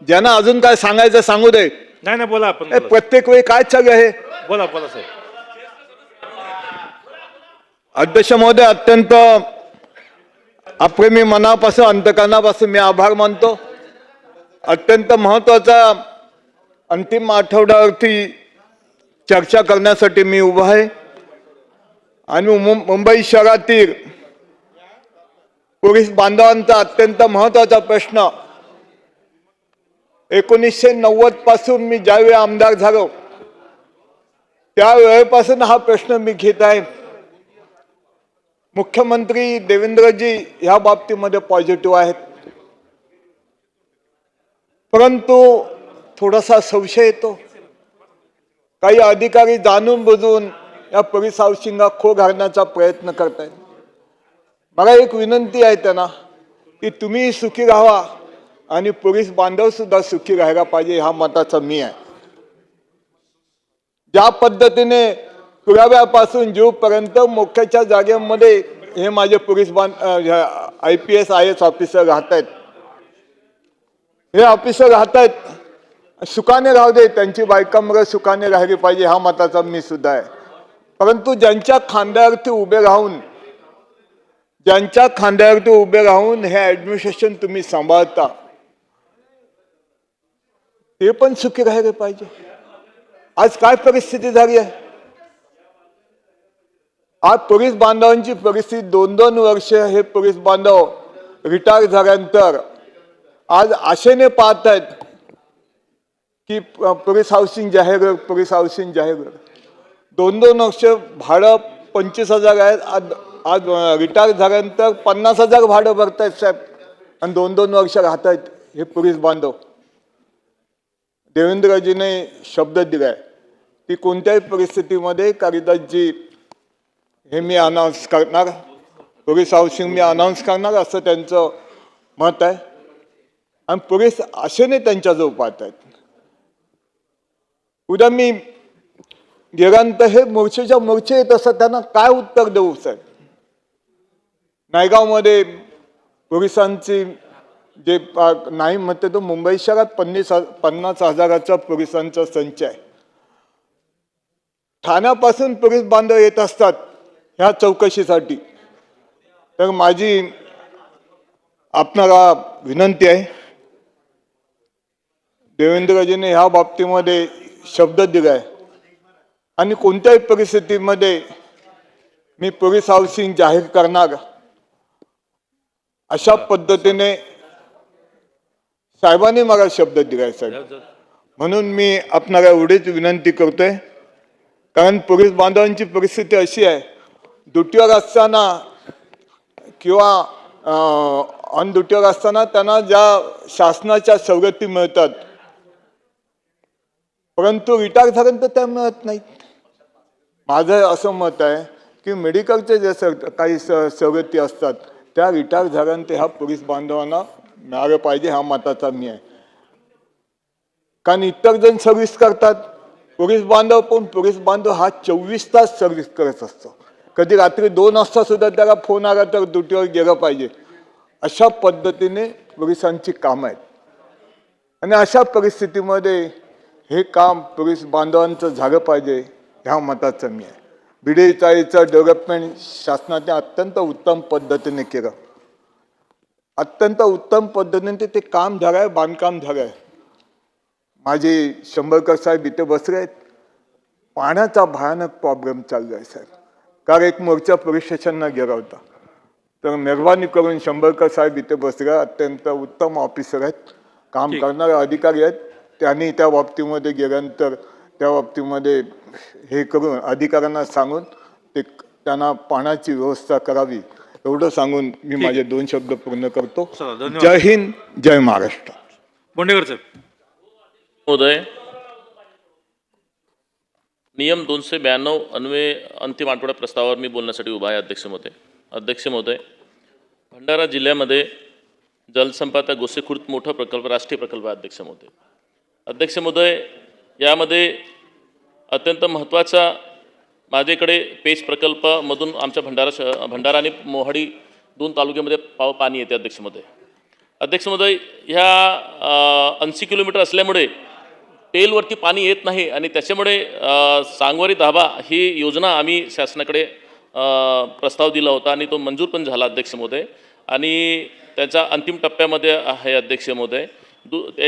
ज्यांना अजून काय सांगायचं सांगू दे. नाही नाही बोला आपण ए, प्रत्येक वेळी काय चालू आहे? बोला बोला साहेब. अध्यक्ष महोदय, अत्यंत अप्रेमी मनापासून अंतकरणापासून मी आभार मानतो. अत्यंत महत्वाचा अंतिम आठवड्यावरती चर्चा करण्यासाठी मी उभा आहे आणि मुंबई शहरातील पोलीस बांधवांचा अत्यंत महत्वाचा प्रश्न 1990 पासून मी ज्यावेळी आमदार झालो त्यावेळेपासून हा प्रश्न मी घेत आहे. मुख्यमंत्री देवेंद्रजी ह्या बाबतीमध्ये पॉझिटिव्ह आहेत, परंतु थोडासा संशय येतो. काही अधिकारी जाणून बुजून या पोलीस हाऊसिंगला खो घालण्याचा प्रयत्न करतायत. मला एक विनंती आहे त्यांना की तुम्ही सुखी राहावा आणि पोलीस बांधव सुद्धा सुखी राहायला पाहिजे, ह्या मताचा मी आहे. ज्या पद्धतीने पुराव्यापासून जीवपर्यंत मोक्याच्या जागेमध्ये हे माझे पोलीस IPS IAS ऑफिसर राहत आहेत, हे ऑफिसर राहत आहेत, सुखाने राहू दे, त्यांची बायकांमुळे सुखाने राहिली पाहिजे ह्या मताचा मी सुद्धा आहे. परंतु ज्यांच्या खांद्यावरती उभे राहून हे ऍडमिनिस्ट्रेशन तुम्ही सांभाळता ते पण सुखी राहिले पाहिजे. आज काय परिस्थिती झाली आहे? आज पोलीस बांधवांची परिस्थिती 2-2 वर्ष हे पोलीस बांधव रिटायर झाल्यानंतर आज आशेने पाहत आहेत की पोलीस हाऊसिंग जाहीर 2-2 वर्ष भाडं 25,000 आहे. आज रिटायर झाल्यानंतर 50,000 भाडं भरतायत साहेब आणि 2-2 वर्ष राहत आहेत हे पोलीस बांधव. देवेंद्रजीने शब्द दिलाय की कोणत्याही परिस्थितीमध्ये कालिदासजी हे मी अनाऊन्स करणार, पोलीस हाऊसिंग मी अनाऊन्स करणार असं त्यांचं मत आहे आणि पोलीस आशेने त्यांच्याजवळ पाहत आहेत. उद्या मी गेल्यानंतर हे मोर्चेच्या मोर्चे येत असतात, त्यांना काय उत्तर देऊ साहेब? नायगावमध्ये पोलिसांची जे नाही म्हणते तो मुंबई शहरात 50,000चा पोलिसांचा संच आहे. ठाण्यापासून पोलीस बांधव येत असतात ह्या चौकशीसाठी. तर माझी आपणाला विनंती आहे, देवेंद्रजीने ह्या बाबतीमध्ये शब्द दिलाय आणि कोणत्याही परिस्थितीमध्ये मी पोलीस हाऊसिंग जाहीर करणार अशा पद्धतीने साहेबांनी मला शब्द दिलाय साहेब. म्हणून मी आपणाला एवढीच विनंती करतोय, कारण पोलीस बांधवांची परिस्थिती अशी आहे, ड्युटीवर असताना किंवा ऑन ड्युटीवर असताना त्यांना ज्या शासनाच्या सवलती मिळतात परंतु रिटायर झाल्यानंतर त्या मिळत नाहीत. माझं असं मत आहे की मेडिकलचे जे काही सवलती असतात त्या रिटायर झाल्यानंतर ह्या पोलीस बांधवांना मिळालं पाहिजे ह्या मताचा मी आहे. कारण इतर जण सर्व्हिस करतात, पोलीस बांधव हा 24 तास सर्व्हिस करत असतो. कधी रात्री 2 वाजता सुद्धा त्याला फोन आला तर ड्युटीवर गेलं पाहिजे. अशा पद्धतीने पोलिसांची कामं आहेत आणि अशा परिस्थितीमध्ये हे काम पोलीस बांधवांचं झालं पाहिजे ह्या मताचं मी आहे. BD चाळीचं डेव्हलपमेंट शासनाने अत्यंत उत्तम पद्धतीने केलं, अत्यंत उत्तम पद्धतीने ते काम झालं आहे, बांधकाम झालं आहे. माझे शंभरकर साहेब इथे बसले आहेत. पाण्याचा भयानक प्रॉब्लेम चालला आहे साहेब. काल एक मोर्चा पोलीस स्टेशनला गेला होता, तर मेहरबानी करून शंभरकर साहेब इथे बसले, अत्यंत उत्तम ऑफिसर आहेत, काम करणारे अधिकारी आहेत. त्यांनी त्या बाबतीमध्ये गेल्यानंतर त्या बाबतीमध्ये हे करून अधिकाऱ्यांना सांगून ते त्यांना पाण्याची व्यवस्था करावी एवढं सांगून मी माझे 2 शब्द पूर्ण करतो. जय हिंद, जय महाराष्ट्र. बोंडेकर साहेब. महोदय, नियम 292 अन्वये अंतिम आठवड्या प्रस्तावावर मी बोलण्यासाठी उभा आहे. अध्यक्ष महोदय, भंडारा जिल्ह्यामध्ये जलसंपदा गोसेखुर्द मोठा प्रकल्प, राष्ट्रीय प्रकल्प आहे. अध्यक्ष महोदय, यामध्ये अत्यंत महत्त्वाचा माझ्याकडे पेच प्रकल्पामधून आमच्या भंडारा आणि मोहाडी 2 तालुक्यामध्ये पाणी येते. अध्यक्ष महोदय, अध्यक्ष महोदय, ह्या 80 किलोमीटर असल्यामुळे टेलवरती पाणी येत नाही आणि त्याच्यामुळे सांगवारी धाबा ही योजना आम्ही शासनाकडे प्रस्ताव दिला होता आणि तो मंजूर पण झाला अध्यक्ष महोदय आणि त्याच्या अंतिम टप्प्यामध्ये आहे अध्यक्ष महोदय.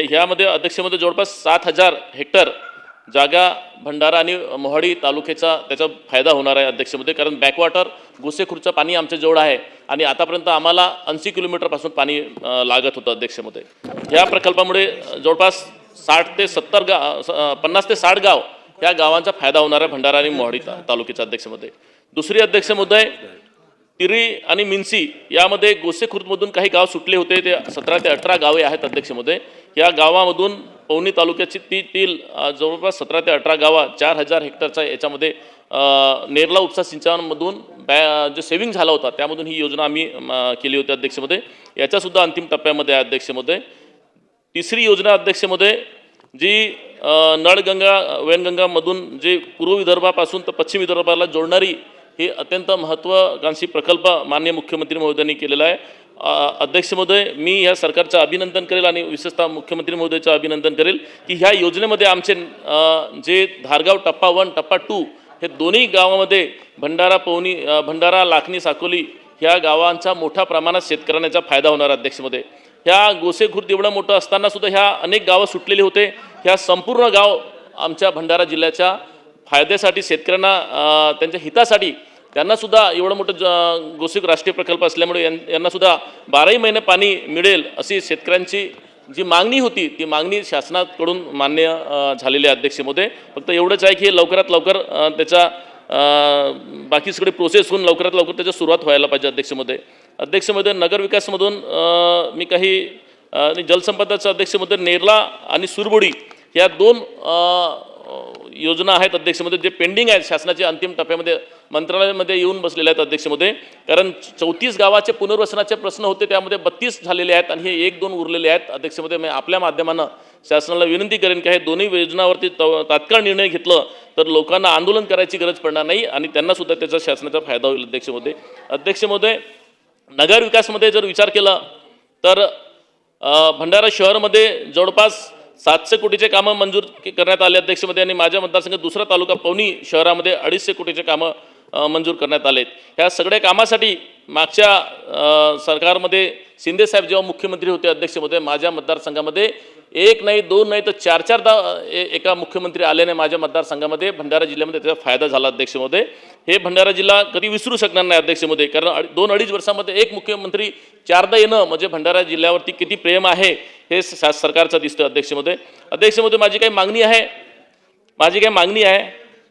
ह्यामध्ये अध्यक्ष महोदय जवळपास 7,000 हेक्टर जागा भंडारा आणि मोहाडी तालुक्याचा त्याचा फायदा होणार आहे अध्यक्ष महोदय. कारण बॅकवॉटर गोसेखुर्दचं पाणी आमच्या जवळ आहे आणि आतापर्यंत आम्हाला 80 किलोमीटरपासून पाणी लागत होतं अध्यक्ष महोदय. ह्या प्रकल्पामुळे जवळपास 50 ते 60 गाव ह्या गावांचा फायदा होणार आहे भंडारा आणि मोहाडी तालुक्याचा अध्यक्ष महोदय. दुसरी अध्यक्ष महोदय, तिरी आणि मिन्सी यामध्ये गोसेखुर्दमधून काही गाव सुटले होते, ते 17 ते 18 गावे आहेत अध्यक्ष महोदय. या गावामधून पवनी तालुक्याची तील जवळपास 17 ते 18 गावा 4,000 हेक्टरचा याच्यामध्ये नेरला उपसा सिंचनामधून जे सेव्हिंग झाला होता त्यामधून ही योजना आम्ही केली होती अध्यक्ष महोदय. याच्यासुद्धा अंतिम टप्प्यामध्ये आहे अध्यक्ष महोदय. तिसरी योजना अध्यक्ष महोदय, जी नळगंगा वैनगंगामधून जे पूर्व विदर्भापासून तर पश्चिम विदर्भाला जोडणारी हे अत्यंत महत्त्वाकांक्षी प्रकल्प माननीय मुख्यमंत्री महोदयांनी केलेला आहे. अध्यक्ष महोदय, मी ह्या सरकारचं अभिनंदन करेल आणि विशेषतः मुख्यमंत्री महोदयाचं अभिनंदन करेल की ह्या योजनेमध्ये आमचे जे धारगाव टप्पा 1 टप्पा 2 हे दोन्ही गावामध्ये भंडारा लाखनी साकोली ह्या गावांचा मोठ्या प्रमाणात शेतकऱ्यांचा फायदा होणार अध्यक्ष महोदय. ह्या गोसेखुर्द एवढं मोठं असताना सुद्धा ह्या अनेक गावं सुटलेली होते. ह्या संपूर्ण गाव आमच्या भंडारा जिल्ह्याच्या फायद्यासाठी शेतकऱ्यांना त्यांच्या हितासाठी त्यांनासुद्धा एवढं मोठं गोसेख राष्ट्रीय प्रकल्प असल्यामुळे यांनासुद्धा 12ही महिने पाणी मिळेल अशी शेतकऱ्यांची जी मागणी होती ती मागणी शासनाकडून मान्य झालेली आहे अध्यक्ष महोदय. फक्त एवढंच आहे की लवकरात लवकर त्याचा बाकी सगळे प्रोसेस होऊन लवकरात लवकर त्याची सुरुवात व्हायला पाहिजे अध्यक्ष महोदय. अध्यक्ष महोदय, नगरविकासमधून मी काही जलसंपदाचं अध्यक्ष महोदय, नेरला आणि सुरबोडी या 2 योजना आहेत अध्यक्ष महोदय, जे पेंडिंग आहेत शासनाच्या अंतिम टप्प्यामध्ये मंत्रालयामध्ये येऊन बसलेले आहेत अध्यक्ष महोदय. कारण 34 गावाचे पुनर्वसनाचे प्रश्न होते, त्यामध्ये 32 झालेले आहेत आणि हे 1-2 उरलेले आहेत अध्यक्ष महोदय. मी आपल्या माध्यमानं शासनाला विनंती करेन की हे दोन्ही योजनावरती तात्काळ निर्णय घेतलं तर लोकांना आंदोलन करायची गरज पडणार नाही आणि त्यांनासुद्धा त्याचा शासनाचा फायदा होईल अध्यक्ष महोदय. अध्यक्ष महोदय, नगरविकासमध्ये जर विचार केला तर भंडारा शहरामध्ये जवळपास 700 कोटीचे कामं मंजूर करण्यात आले अध्यक्ष महोदय आणि माझ्या मतदारसंघात दुसरा तालुका पवनी शहरामध्ये 250 कोटीचे कामं मंजूर करण्यात आलेत. ह्या सगळ्या कामासाठी मागच्या सरकारमध्ये शिंदेसाहेब जेव्हा मुख्यमंत्री होते अध्यक्ष महोदय, माझ्या मतदारसंघामध्ये 1 नाही 2 नाही तर 4-4दा एका मुख्यमंत्री आल्याने माझ्या मतदारसंघामध्ये भंडारा जिल्ह्यामध्ये त्याचा फायदा झाला अध्यक्ष महोदय. हे भंडारा जिल्हा कधी विसरू शकणार नाही अध्यक्ष महोदय, कारण 2-2.5 वर्षामध्ये एक मुख्यमंत्री 4दा येणं म्हणजे भंडारा जिल्ह्यावरती किती प्रेम आहे हे सरकारचं दिसतं अध्यक्ष महोदय. अध्यक्ष महोदय, माझी काही मागणी आहे.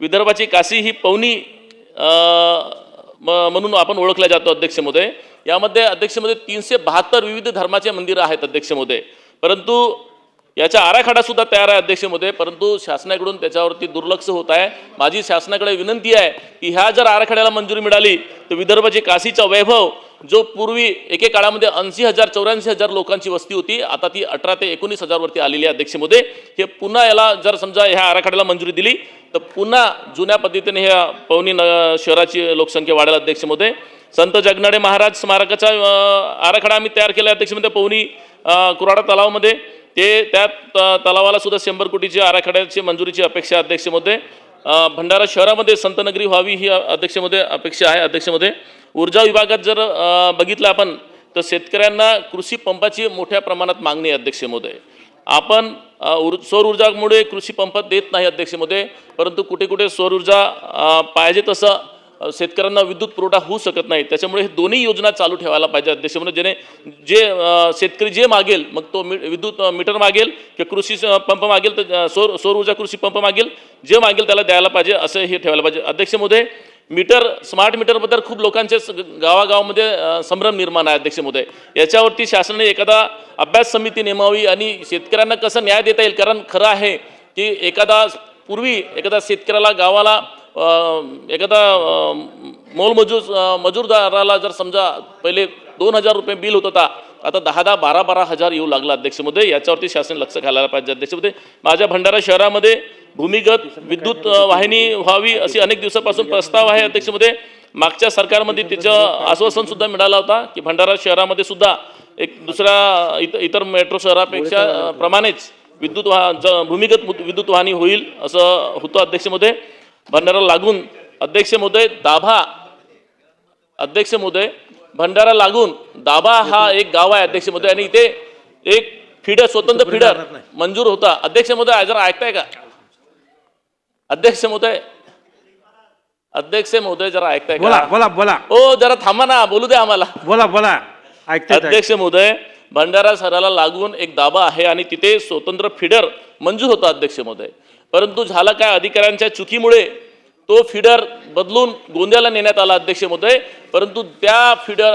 विदर्भाची काशी ही पवनी म्हणून आपण ओळखल्या जातो अध्यक्ष महोदय. यामध्ये अध्यक्ष महोदय 372 विविध धर्माचे मंदिरं आहेत अध्यक्ष महोदय, परंतु याचा आराखडा सुद्धा तयार आहे अध्यक्ष महोदय, परंतु शासनाकडून त्याच्यावरती दुर्लक्ष होत आहे. माझी शासनाकडे विनंती आहे की ह्या जर आराखड्याला मंजुरी मिळाली तर विदर्भाचे काशीचा वैभव जो पूर्वी एके काळामध्ये 80,000-84,000 लोकांची वस्ती होती, आता ती 18,000 ते 19,000 वरती आलेली आहे अध्यक्ष महोदय. हे पुन्हा याला जर समजा ह्या आराखड्याला मंजुरी दिली तर पुन्हा जुन्या पद्धतीने ह्या पवनी शहराची लोकसंख्या वाढेल अध्यक्ष महोदय. संत जगनाडे महाराज स्मारकाचा आराखडा आम्ही तयार केला अध्यक्ष महोदय पवनी कुराडा तलावामध्ये. त्या तलावाला सुद्धा 100 कोटीची आराखड्याची मंजुरीची अपेक्षा अध्यक्ष महोदय. भंडारा शहरामध्ये संतनगरी व्हावी ही अध्यक्ष महोदय अपेक्षा आहे अध्यक्ष महोदय. ऊर्जा विभागात जर बघितलं आपण तर शेतकऱ्यांना कृषी पंपाची मोठ्या प्रमाणात मागणी आहे अध्यक्ष महोदय. आपण सौर ऊर्जामुळे कृषी पंप देत नाही अध्यक्ष महोदय, परंतु कुठे कुठे सौर ऊर्जा पाहिजे तसं शेतकऱ्यांना विद्युत पुरवठा होऊ शकत नाही. त्याच्यामुळे हे दोन्ही योजना चालू ठेवायला पाहिजे अध्यक्ष महोदय, जे शेतकरी जे मागेल मग तो विद्युत मीटर मागेल किंवा कृषी पंप मागेल तर सौर ऊर्जा कृषी पंप मागेल, जे मागेल त्याला द्यायला पाहिजे असं हे ठेवायला पाहिजे अध्यक्ष महोदय. स्मार्ट मीटरबद्दल खूप लोकांचे गावागावामध्ये संभ्रम निर्माण आहे अध्यक्ष महोदय. याच्यावरती शासनाने एखादा अभ्यास समिती नेमावी आणि शेतकऱ्यांना कसं न्याय देता येईल. कारण खरं आहे की एखादा शेतकऱ्याला गावाला एखादा मजूरदाराला जर समजा पहिले 2,000 रुपये बिल होत होता, आता 10,000, 12,000 येऊ लागला अध्यक्ष महोदय. याच्यावरती शासन लक्ष घालायला पाहिजे अध्यक्ष महोदय. माझ्या भंडारा शहरामध्ये भूमिगत विद्युत वाहिनी व्हावी अशी अनेक दिवसापासून प्रस्ताव आहे अध्यक्ष महोदय. मागच्या सरकारमध्ये त्याचं आश्वासन सुद्धा मिळालं होता की भंडारा शहरामध्ये सुद्धा एक दुसऱ्या इतर मेट्रो शहरापेक्षा प्रमाणेच भूमिगत विद्युत वाहनी होईल असं होतं अध्यक्ष महोदय. भंडारा लागून अध्यक्ष महोदय भंडारा लागून दाभा हा एक गाव आहे अध्यक्ष महोदय आणि इथे एक फीडर स्वतंत्र फीडर मंजूर होता. अध्यक्ष महोदय जरा ऐकताय का? अध्यक्ष महोदय जरा ऐकताय बोला का? बोला बोला ओ जरा थांबा ना, बोलू द्या आम्हाला. बोला बोला ऐकते अध्यक्ष महोदय, भंडारा शहराला लागून एक दाबा आहे आणि तिथे स्वतंत्र फीडर मंजूर होता अध्यक्ष महोदय. परंतु झालं काय, अधिकाऱ्यांच्या चुकीमुळे तो फीडर बदलून गोंदियाला नेण्यात आला अध्यक्ष महोदय. परंतु त्या फीडर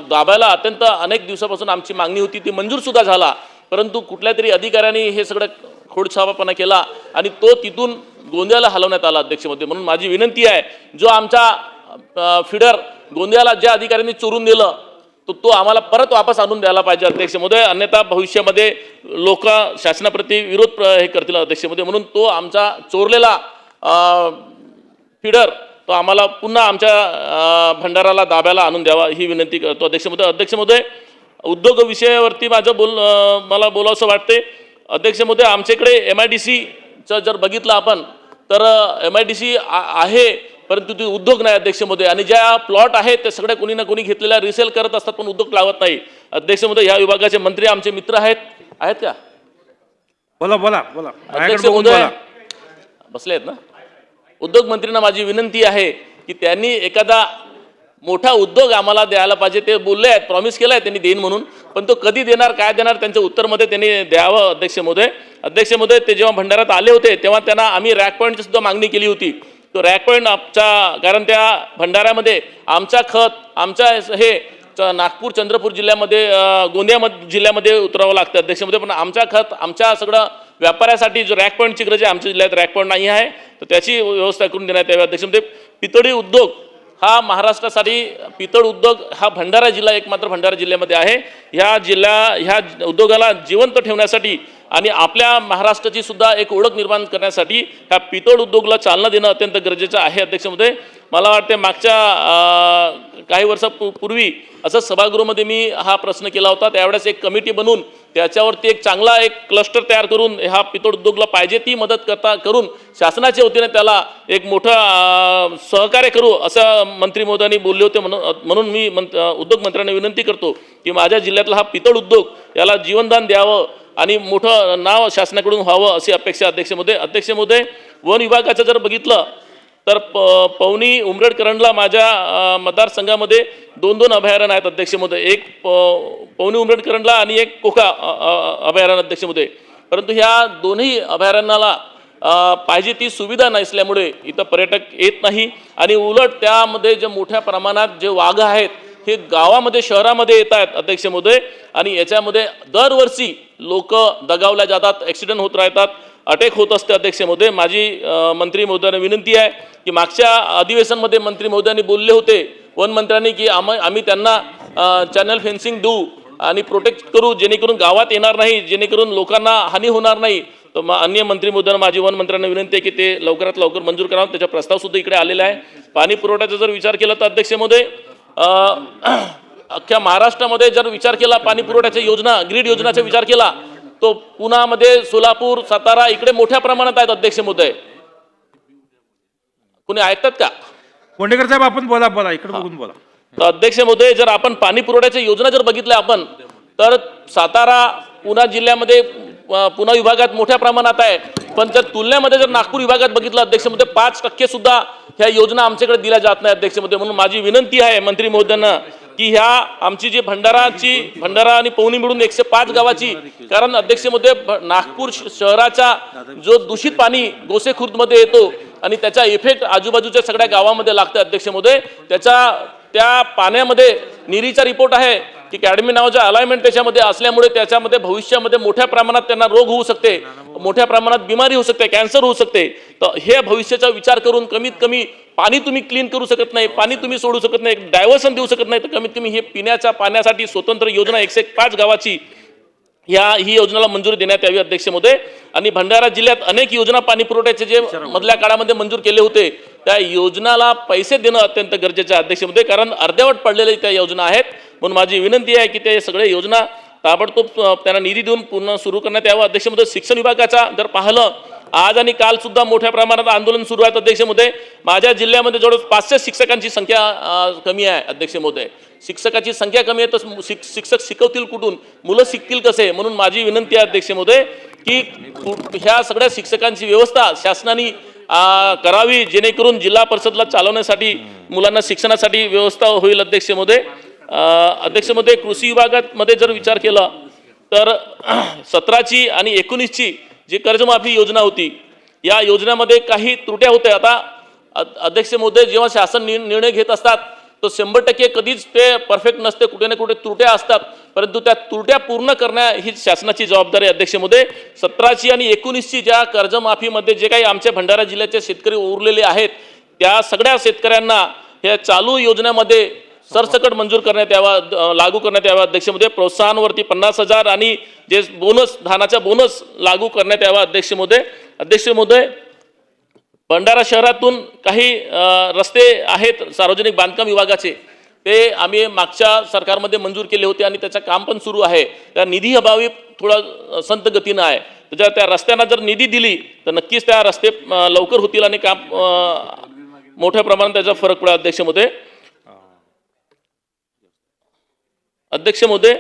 दाब्याला अत्यंत अनेक दिवसापासून आमची मागणी होती, ती मंजूर सुद्धा झाला. परंतु कुठल्या तरी अधिकाऱ्यांनी हे सगळं खोडसाळपणा केला आणि तो तिथून गोंदियाला हलवण्यात आला अध्यक्ष महोदय. म्हणून माझी विनंती आहे, जो आमचा फीडर गोंदियाला ज्या अधिकाऱ्यांनी चोरून दिलं तो आम्हाला परत वापस आणून द्यायला पाहिजे अध्यक्ष महोदय. अन्यथा भविष्यामध्ये लोक शासनाप्रती विरोध हे करतील अध्यक्ष महोदय. म्हणून तो आमचा चोरलेला फीडर तो आम्हाला पुन्हा आमच्या भंडाराला दाब्याला आणून द्यावा ही विनंती करतो अध्यक्ष महोदय. अध्यक्ष महोदय, उद्योग विषयावरती मला बोलावंसं वाटते अध्यक्ष महोदय. आमच्याकडे MIDCचं जर बघितलं आपण तर MIDC आहे, परंतु ते उद्योग नाही अध्यक्ष महोदय. आणि ज्या प्लॉट आहेत ते सगळ्या कोणी ना कोणी घेतलेल्या रिसेल करत असतात, पण उद्योग लावत नाही अध्यक्ष महोदय. या विभागाचे मंत्री आमचे मित्र आहेत का? बोला बोला बोला अध्यक्ष महोदय बसले आहेत ना? उद्योग मंत्र्यांना माझी विनंती आहे की त्यांनी एखादा मोठा उद्योग आम्हाला द्यायला पाहिजे. ते बोलले आहेत, प्रॉमिस केलं आहे त्यांनी देईन म्हणून, पण तो कधी देणार, काय देणार, त्यांच्या उत्तरमध्ये त्यांनी द्यावं अध्यक्ष महोदय. अध्यक्ष महोदय, ते जेव्हा भंडारात आले होते तेव्हा त्यांना आम्ही रॅक पॉईंटची सुद्धा मागणी केली होती. तो रॅक पॉईंट कारण त्या भंडाऱ्यामध्ये आमच्या हे नागपूर, चंद्रपूर जिल्ह्यामध्ये, गोंदिया जिल्ह्यामध्ये उतरावं लागतं अध्यक्ष महोदय. पण आमच्या सगळं व्यापाऱ्यासाठी जो रॅक पॉईंटची गरज आहे, आमच्या जिल्ह्यात रॅक पॉईंट नाही आहे, तर त्याची व्यवस्था करून देण्यात यावी अध्यक्ष महोदय. पितळी उद्योग हा महाराष्ट्रासाठी, पितळ उद्योग हा भंडारा जिल्हा एकमात्र भंडारा जिल्ह्यामध्ये आहे. ह्या उद्योगाला जिवंत ठेवण्यासाठी आणि आपल्या महाराष्ट्राची सुद्धा एक ओळख निर्माण करण्यासाठी ह्या पितळ उद्योगाला चालना देणं अत्यंत गरजेचं आहे अध्यक्ष महोदय. मला वाटते मागच्या काही वर्षापूर्वी असं सभागृहामध्ये मी हा प्रश्न केला होता. त्यावेळेस एक कमिटी बनवून त्याच्यावरती एक चांगला एक क्लस्टर तयार करून ह्या पितळ उद्योगाला पाहिजे ती मदत करून शासनाच्या वतीने त्याला एक मोठं सहकार्य करू असं मंत्री महोदयांनी बोलले होते. म्हणून मी उद्योग मंत्र्यांना विनंती करतो की माझ्या जिल्ह्यातला हा पितळ उद्योग याला जीवनदान द्यावं आणि मोठं नाव शासनाकडून व्हावं अशी अपेक्षा अध्यक्ष महोदय. अध्यक्ष महोदय, वन विभागाचं जर बघितलं तर पवनी उमरेड करंडला माझ्या मतदारसंघामध्ये 2 अभयारण्य आहेत अध्यक्ष महोदय. एक पवनी उमरेड करंडला आणि एक कोका अभयारण्य अध्यक्ष महोदय. परंतु ह्या दोन्ही अभयारण्याला पाहिजे ती सुविधा नसल्यामुळे इथं पर्यटक येत नाही आणि उलट त्यामध्ये जे मोठ्या प्रमाणात जे वाघ आहेत हे गावामध्ये, शहरामध्ये येत आहेत अध्यक्ष महोदय. आणि याच्यामध्ये दरवर्षी लोक दगावल्या जातात, ॲक्सिडेंट होत राहतात, अटॅक होत असते अध्यक्ष महोदय. माझी मंत्री महोदयांना विनंती आहे की मागच्या अधिवेशनमध्ये मंत्री महोदयांनी बोलले होते वन मंत्र्यांनी की आम्ही त्यांना चॅनल फेन्सिंग देऊ आणि प्रोटेक्ट करू जेणेकरून गावात येणार नाही, जेणेकरून लोकांना हानी होणार नाही. तर अन्य मंत्री महोदयांना माझी वन मंत्र्यांना विनंती आहे की ते लवकरात लवकर मंजूर करावं. त्याचा प्रस्ताव सुद्धा इकडे आलेला आहे. पाणी पुरवठ्याचा जर विचार केला तर अध्यक्ष महोदय, अख्ख्या महाराष्ट्रामध्ये जर विचार केला पाणी पुरवठ्याच्या योजना, ग्रीड योजनाचा विचार केला तो पुण्यामध्ये, सोलापूर, सातारा इकडे मोठ्या प्रमाणात आहेत अध्यक्ष महोदय. कोणी ऐकतात का? बोंडेकर साहेब आपण बोला बोला इकडे बघून बोला. तर अध्यक्ष महोदय, जर आपण पाणी पुरवठ्याच्या योजना जर बघितल्या आपण तर सातारा, पुणे जिल्ह्यामध्ये, पुणे विभागात मोठ्या प्रमाणात आहे. पण त्या तुलनेमध्ये जर नागपूर विभागात बघितलं अध्यक्ष महोदय 5% सुद्धा ह्या योजना आमच्याकडे दिल्या जात नाही अध्यक्ष महोदय. म्हणून माझी विनंती आहे मंत्री महोदयांना की ह्या आमची जी भंडारा आणि पवनी मिळून 105 गावाची, कारण अध्यक्ष महोदय नागपूर शहराचा जो दूषित पाणी गोसेखुर्दमध्ये येतो आणि त्याचा इफेक्ट आजूबाजूच्या सगळ्या गावामध्ये लागतं अध्यक्ष महोदय. त्या पाण्यामध्ये निरीचा रिपोर्ट आहे की कॅडमी नावाचं अलाइनमेंट त्याच्यामध्ये असल्यामुळे त्याच्यामध्ये भविष्यामध्ये मोठ्या प्रमाणात त्यांना रोग होऊ शकते, मोठ्या प्रमाणात बिमारी होऊ शकते, कॅन्सर होऊ शकते. तर हे भविष्याचा विचार करून कमीत कमी पाणी तुम्ही क्लीन करू शकत नाही, पाणी तुम्ही सोडू शकत नाही, डायव्हर्शन देऊ शकत नाही, तर कमीत कमी हे पिण्याच्या पाण्यासाठी स्वतंत्र योजना 105 गावाची ही योजनेला मंजुरी देण्यात यावी अध्यक्ष महोदय. आणि भंडारा जिल्ह्यात अनेक योजना पाणी पुरवठ्याचे जे मधल्या काळामध्ये मंजूर केले होते त्या योजनाला पैसे देणं अत्यंत गरजेचं आहे अध्यक्ष महोदय. कारण अर्धवट पडलेल्या त्या योजना आहेत. म्हणून माझी विनंती आहे की ते सगळे योजना ताबडतोब त्यांना निधी देऊन पुन्हा सुरू करण्यात यावं. अध्यक्ष महोदय, शिक्षण विभागाचा जर पाहिलं आज आणि काल सुद्धा मोठ्या प्रमाणात आंदोलन सुरू आहे. अध्यक्ष महोदय, माझ्या जिल्ह्यामध्ये जवळपास 500 शिक्षकांची संख्या कमी आहे. अध्यक्ष महोदय, शिक्षकाची संख्या कमी आहे तर शिक्षक शिकवतील कुठून, मुलं शिकतील कसे? म्हणून माझी विनंती आहे अध्यक्ष महोदय की ह्या सगळ्या शिक्षकांची व्यवस्था शासनाने करावी, जेणेकरून जिल्हा परिषदला चालवण्यासाठी मुलांना शिक्षणासाठी व्यवस्था होईल. अध्यक्ष महोदय, अध्यक्ष महोदय, कृषी विभागामध्ये जर विचार केला तर 17ची आणि 19ची जी कर्जमाफी योजना होती, या योजनेमध्ये काही त्रुट्या होत्या. आता अध्यक्ष महोदय, जेव्हा शासन निर्णय घेत असतात तो 100% कधीच ते परफेक्ट नसते, कुठे ना कुठे त्रुट्या असतात, परंतु त्या त्रुट्या पूर्ण करणं ही शासनाची जबाबदारी आहे. अध्यक्ष महोदय, 17ची आणि 19ची ज्या कर्जमाफीमध्ये जे काही आमच्या भंडारा जिल्ह्याचे शेतकरी उरलेले आहेत त्या सगळ्या शेतकऱ्यांना या चालू योजनेमध्ये सरसकट मंजूर करण्यात यावा, लागू करण्यात यावा. अध्यक्ष महोदय, प्रोत्साहनवरती 50,000 आणि जे बोनस, धानाचा बोनस लागू करण्यात यावा. अध्यक्ष महोदय, अध्यक्ष महोदय, भंडारा शहरातून काही रस्ते आहेत सार्वजनिक बांधकाम विभागाचे, ते आम्ही मागच्या सरकारमध्ये मंजूर केले होते आणि त्याचं काम पण सुरू आहे. त्या निधी अभावी थोडा संत गतीनं आहे. त्या रस्त्यांना जर निधी दिली तर नक्कीच त्या रस्ते लवकर होतील आणि काम मोठ्या प्रमाणात त्याचा फरक पडेल. अध्यक्ष महोदय, अध्यक्ष महोदय,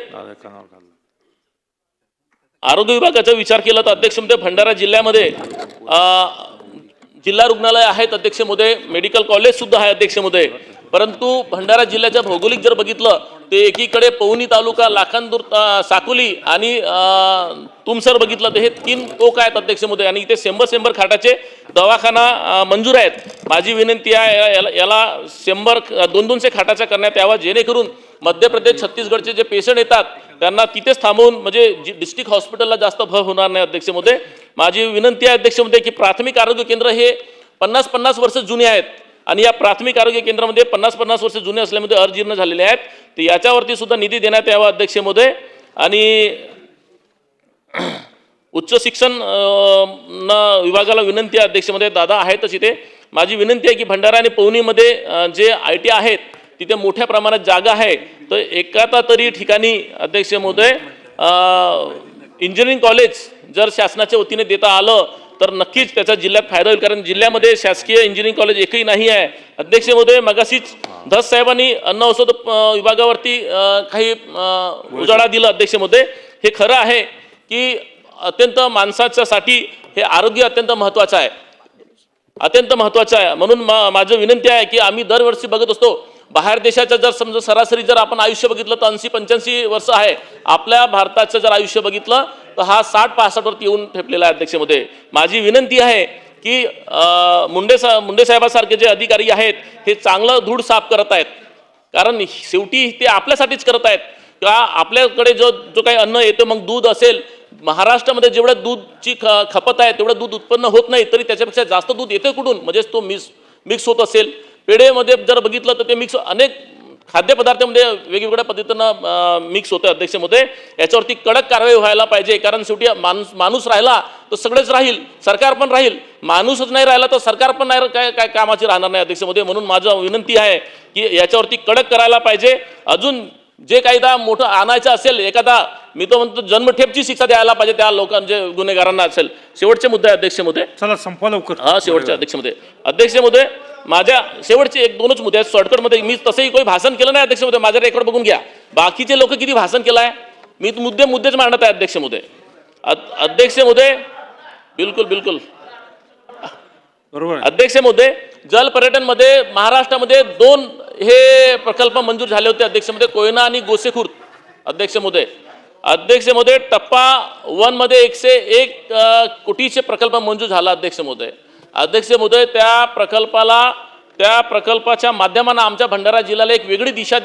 आरोग्य भविष्याचा विचार केला तर अध्यक्ष महोदय, भंडारा जिल्ह्यामध्ये जिल्हा रुग्णालय आहेत. अध्यक्ष महोदय, मेडिकल कॉलेज सुद्धा आहे. अध्यक्ष महोदय, परंतु भंडारा जिल्ह्याच्या भौगोलिक जर बघितलं ते एकीकडे पवनी तालुका, लाखांदूर, साकोली आणि तुमसर बघितलं तर हे 3 टोक आहेत. अध्यक्ष महोदय, आणि इथे 100 खाटाचे दवाखाना मंजूर आहेत. माझी विनंती आहे याला 200 खाटाचा करण्यात यावा, जेणेकरून मध्य प्रदेश, छत्तीसगडचे जे पेशंट येतात त्यांना तिथेच थांबवून म्हणजे डिस्ट्रिक्ट हॉस्पिटलला जास्त भर होणार नाही. अध्यक्ष महोदय, माझी विनंती आहे अध्यक्ष महोदय की प्राथमिक आरोग्य केंद्र हे 50-50 वर्ष जुने आहेत आणि या प्राथमिक आरोग्य केंद्रामध्ये 50-50 वर्ष जुने असल्यामुळे अजीर्ण झालेले आहेत, तर याच्यावरती सुद्धा निधी देण्यात यावा. अध्यक्ष महोदय, आणि उच्च शिक्षण विभागाला विनंती आहे अध्यक्ष महोदय, दादा आहेतच इथे, माझी विनंती आहे की भंडारा आणि पवनीमध्ये जे IIT आहेत तिथे मोठ्या प्रमाणात जागा आहे, तर एखादा तरी ठिकाणी अध्यक्ष महोदय इंजिनिअरिंग कॉलेज जर शासनाच्या वतीने देता आलं तर नक्कीच त्याचा जिल्ह्यात फायदा होईल, कारण जिल्ह्यामध्ये शासकीय इंजिनिअरिंग कॉलेज एकही नाही आहे. अध्यक्ष महोदय, मगाशीच धस साहेबांनी अन्न औषध विभागावरती काही उजाळा दिला. अध्यक्ष महोदय, हे खरं आहे की अत्यंत माणसाच्यासाठी हे आरोग्य अत्यंत महत्त्वाचं आहे, अत्यंत महत्त्वाचं आहे. म्हणून माझं विनंती आहे की आम्ही दरवर्षी बघत असतो बाहेर देशाचं जर समजा सरासरी जर आपण आयुष्य बघितलं तर 80-85 वर्ष आहे, आपल्या भारताचं जर आयुष्य बघितलं तर हा 60-65 वरती येऊन ठेपलेला आहे. अध्यक्ष महोदय, माझी विनंती आहे की मुंडे साहेबासारखे जे अधिकारी आहेत हे चांगलं धूळ साफ करत आहेत, कारण शेवटी ते आपल्यासाठीच करत आहेत. किंवा आपल्याकडे जो काही अन्न येतं, मग दूध असेल, महाराष्ट्रामध्ये जेवढं दूधची खपत आहे तेवढं दूध उत्पन्न होत नाही, तरी त्याच्यापेक्षा जास्त दूध येते कुठून, म्हणजेच तो मिक्स होत असेल. पेढेमध्ये जर बघितलं तर ते मिक्स अनेक खाद्यपदार्थामध्ये वेगवेगळ्या पद्धतीनं मिक्स होतं. अध्यक्ष महोदय, याच्यावरती कडक कारवाई व्हायला पाहिजे, कारण शेवटी माणूस राहिला तर सगळेच राहील, सरकार पण राहील. माणूसच नाही राहिला तर सरकार पण नाही काय कामाची राहणार नाही. अध्यक्ष महोदय, म्हणून माझं विनंती आहे की याच्यावरती कडक करायला पाहिजे. अजून जे कायदा मोठं आणायचं असेल, एखादा मी तो म्हणतो जन्मठेपची शिक्षा द्यायला पाहिजे त्या लोकांचे गुन्हेगारांना असेल. शेवटचे मुद्दे अध्यक्ष महोदय, चला संपवा लवकर. हा शेवटचे अध्यक्ष महोदय. अध्यक्ष महोदय, माझ्या शेवटचे 1-2च मुद्दे आहेत शॉर्टकटमध्ये. मी तसंही काही भाषण केलं नाही अध्यक्ष महोदय, माझ्या रेकॉर्ड बघून घ्या. बाकीचे लोक किती भाषण केलं आहे, मी मुद्देच मांडत आहे अध्यक्ष महोदय. अध्यक्ष महोदय, बिलकुल बरोबर. अध्यक्ष महोदय, जल पर्यटनमध्ये महाराष्ट्रामध्ये 2 हे प्रकल्प मंजूर झाले होते अध्यक्ष महोदय, कोयना आणि गोसेखुर्द. अध्यक्ष महोदय, टप्पा 1 मध्ये 101 कोटीचे प्रकल्प मंजूर झाला. अध्यक्ष महोदय, त्या प्रकल्पाच्या माध्यमानं आमच्या भंडारा जिल्ह्याला एक वेगळी दिशा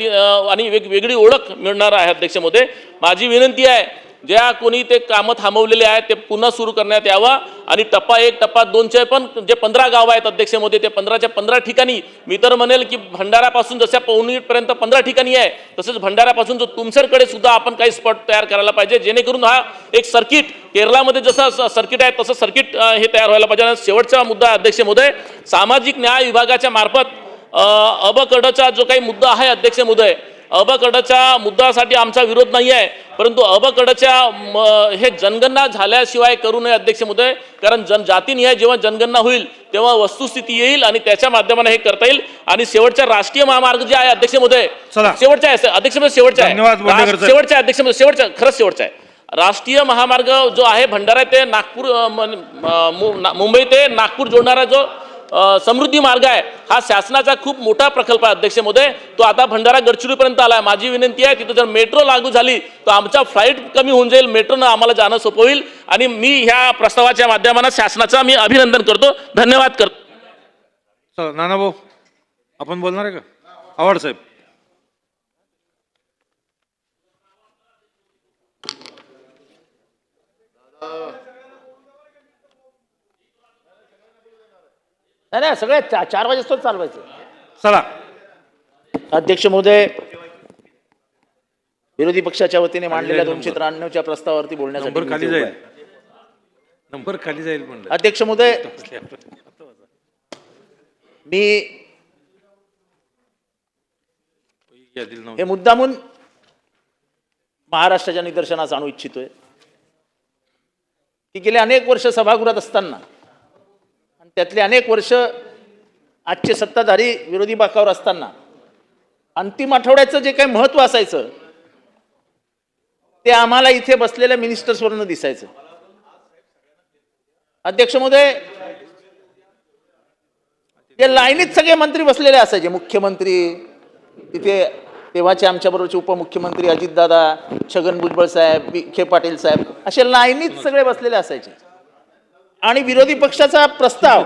आणि वेगळी ओळख मिळणार आहे. अध्यक्ष महोदय, माझी विनंती आहे ज्या कोणी ते कामं थांबवलेले आहेत ते पुन्हा सुरू करण्यात यावं, आणि टप्पा 1, टप्पा 2चे पण जे 15 गाव आहेत अध्यक्ष महोदय, ते 15च्या 15 ठिकाणी मी तर म्हणेल की भंडारापासून जशा पवनीपर्यंत 15 ठिकाणी आहे, तसंच भंडारापासून जो तुमसरकडे सुद्धा आपण काही स्पॉट तयार करायला पाहिजे, जेणेकरून हा एक सर्किट केरळामध्ये जसं सर्किट आहे तसं सर्किट हे तयार व्हायला पाहिजे. शेवटचा मुद्दा अध्यक्ष महोदय, सामाजिक न्याय विभागाच्या मार्फत अबकडचा जो काही मुद्दा आहे अध्यक्ष महोदय, अबकडाच्या मुद्द्यासाठी आमचा विरोध नाही आहे, परंतु अबकडाच्या हे जनगणना झाल्याशिवाय करू नये अध्यक्ष महोदय, कारण जातीनिहाय जेव्हा जनगणना होईल तेव्हा वस्तुस्थिती येईल आणि त्याच्या माध्यमाने हे करता येईल. आणि शेवटच्या राष्ट्रीय महामार्ग जे आहे अध्यक्ष महोदय, चला. शेवटच्या आहे अध्यक्ष महोदय, शेवटच्या धन्यवाद बोंडेकर आहे, साहेब. शेवटच्या अध्यक्ष महोदय, शेवटच्या खरंच शेवटच्या आहे. राष्ट्रीय महामार्ग जो आहे भंडारा ते नागपूर मुंबई ते नागपूर जोडणारा जो समृद्धी मार्ग आहे, हा शासनाचा खूप मोठा प्रकल्प आहे अध्यक्ष महोदय. तो आता भंडारा गडचिरोलीपर्यंत आला आहे. माझी विनंती आहे, तिथं जर मेट्रो लागू झाली तर आमचा फ्लाईट कमी होऊन जाईल, मेट्रोनं आम्हाला जाणं सोपं होईल. आणि मी ह्या प्रस्तावाच्या माध्यमानं शासनाचा मी अभिनंदन करतो, धन्यवाद करतो. चला नानाभाऊ, आपण बोलणार आहे का? आव्हाड साहेब. नाही सगळे 4 वाजेस्तोच चालवायचं. चला. अध्यक्ष महोदय, विरोधी पक्षाच्या वतीने मांडलेल्या 293च्या प्रस्तावावरती बोलण्यासाठी नंबर खाली जाईल. नंबर खाली जाईल म्हणलं. अध्यक्ष महोदय, मी हे मुद्दामून महाराष्ट्राच्या निदर्शनास आणू इच्छितोय की गेले अनेक वर्ष सभागृहात असताना आणि त्यातले अनेक वर्ष आजचे सत्ताधारी विरोधी बाकावर असताना अंतिम आठवड्याचं जे काही महत्व असायचं ते आम्हाला इथे बसलेल्या मिनिस्टर्सवरून दिसायचं. अध्यक्ष महोदय, ते लाईनीत सगळे मंत्री बसलेले असायचे, मुख्यमंत्री, तिथे तेव्हाचे आमच्याबरोबरचे उपमुख्यमंत्री अजितदादा, छगन भुजबळ साहेब, विखे पाटील साहेब, असे लाईनीत सगळे बसलेले असायचे. आणि विरोधी पक्षाचा प्रस्ताव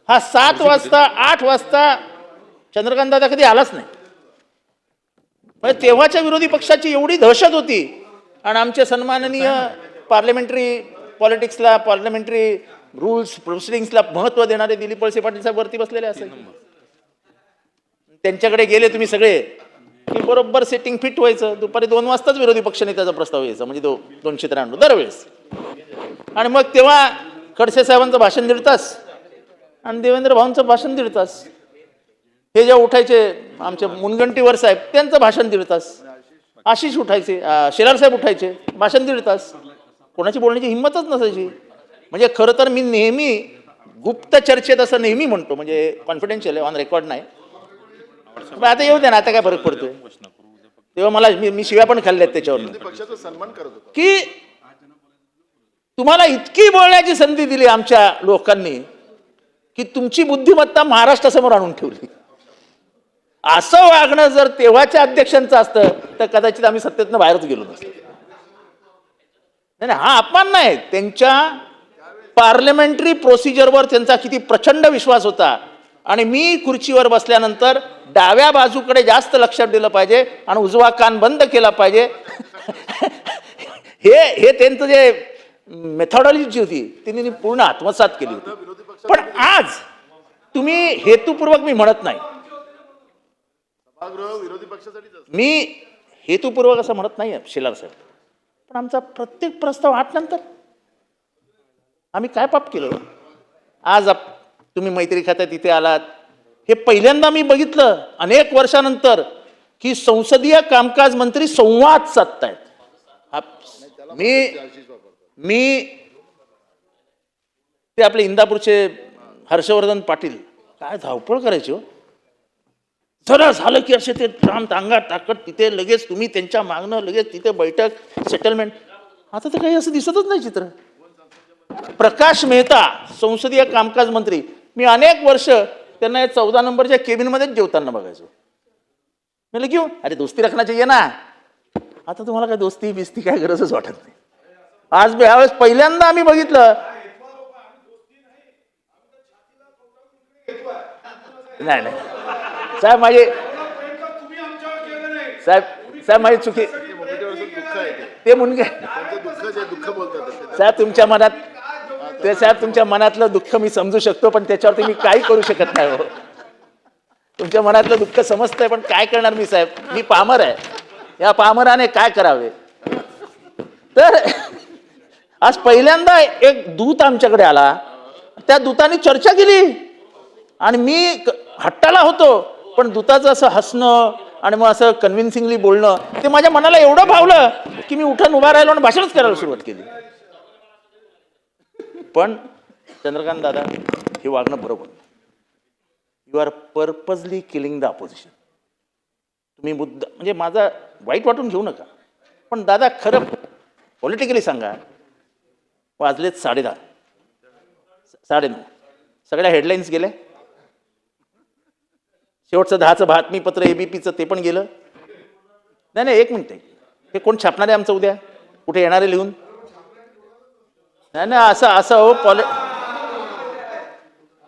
हा 7 वाजता 8 वाजता चंद्रकांत दादा कधी आलाच नाही. म्हणजे तेव्हाच्या विरोधी पक्षाची एवढी दहशत होती. आणि आमचे सन्माननीय पार्लमेंटरी पॉलिटिक्सला, पार्लमेंटरी रूल्स प्रोसिडिंग्सला महत्व देणारे दिलीप वळसे पाटील साहेब वरती बसलेले असायचे. त्यांच्याकडे गेले तुम्ही सगळे की बरोबर सेटिंग फिट व्हायचं. दुपारी 2 वाजताच विरोधी पक्षनेत्याचा प्रस्ताव यायचा, म्हणजे 293 दरवेळेस. आणि मग तेव्हा खडसे साहेबांचं भाषण 1.5 तास आणि देवेंद्र भाऊंचं भाषण 1.5 तास. हे जे उठायचे आमचे मुनगंटीवर साहेब, त्यांचं भाषण 1.5 तास. आशिष उठायचे, शेलार साहेब उठायचे, भाषण 1.5 तास. कोणाची बोलण्याची हिंमतच नसायची. म्हणजे खरं तर मी नेहमी गुप्त चर्चेत असं नेहमी म्हणतो, म्हणजे कॉन्फिडेन्शियल आहे, ऑन रेकॉर्ड नाही. आता येऊ दे ना, आता काय फरक पडतोय. तेव्हा मला मी शिव्या पण खाल्ल्यात त्याच्यावर की तुम्हाला इतकी बोलण्याची संधी दिली आमच्या लोकांनी की तुमची बुद्धिमत्ता महाराष्ट्रासमोर आणून ठेवली. असं वागणं जर तेव्हाच्या अध्यक्षांचं असतं तर कदाचित आम्ही सत्तेतनं बाहेरच गेलो नसतो. नाही, हा अपमान नाही. त्यांच्या पार्लमेंटरी प्रोसिजरवर त्यांचा किती प्रचंड विश्वास होता. आणि मी खुर्चीवर बसल्यानंतर डाव्या बाजूकडे जास्त लक्ष दिलं पाहिजे आणि उजवा कान बंद केला पाहिजे. हे त्यांचं जे मेथॉडॉलॉजी होती तिने पूर्ण आत्मसात केली होती. पण आज तुम्ही हेतुपूर्वक, मी म्हणत नाही, मी हेतुपूर्वक असं म्हणत नाही शेलार साहेब, पण आमचा प्रत्येक प्रस्ताव 8 नंतर आम्ही काय पाप केलं. आज तुम्ही मैत्री खात्यात इथे आलात, हे पहिल्यांदा मी बघितलं अनेक वर्षानंतर की संसदीय कामकाज मंत्री संवाद साधतायत. मी ते आपले इंदापूरचे हर्षवर्धन पाटील काय धावपळ करायची हो. जरा झालं की असे ते अंगात ताकद, तिथे लगेच तुम्ही त्यांच्या मागणं, लगेच तिथे बैठक, सेटलमेंट. आता तर काही असं दिसतच नाही चित्र. प्रकाश मेहता संसदीय कामकाज मंत्री, मी अनेक वर्ष त्यांना 14 नंबरच्या केबिनमध्येच जेवताना बघायचो. मी घेऊ, अरे दोस्ती रखना ये ना. आता तुम्हाला काय दोस्ती बिस्ती काय गरजच वाटत नाही. आज यावेळेस पहिल्यांदा आम्ही बघितलं. नाही साहेब, साहेब माझी चुकी. ते मुनगे साहेब तुमच्या मनात, ते साहेब तुमच्या मनातलं दुःख मी समजू शकतो, पण त्याच्यावरती मी काही करू शकत नाही हो. तुमच्या मनातलं दुःख समजतंय, पण काय करणार मी साहेब, मी पामर आहे. या पामराने काय करावे. तर आज पहिल्यांदा एक दूत आमच्याकडे आला, त्या दूताने चर्चा केली आणि मी हट्टाला होतो, पण दूताचं असं हसणं आणि मग असं कन्व्हिन्सिंगली बोलणं ते माझ्या मनाला एवढं भावलं की मी उठून उभा राहिलो आणि भाषणच करायला सुरुवात केली. पण चंद्रकांत दादा, हे वागणं बरोबर. You are purposely killing the opposition. तुम्ही मुद्दा म्हणजे माझा वाईट वाटून घेऊ नका, पण दादा खरं पॉलिटिकली सांगा, वाजलेत 10:30, 9:30, सगळ्या हेडलाईन्स गेल्या, शेवटचं 10चं बातमीपत्र ABPचं ते पण गेलं. नाही, एक मिनिट, हे कोण छापणार आहे आमचं उद्या? कुठे येणार आहे लिहून? नाही, असं हो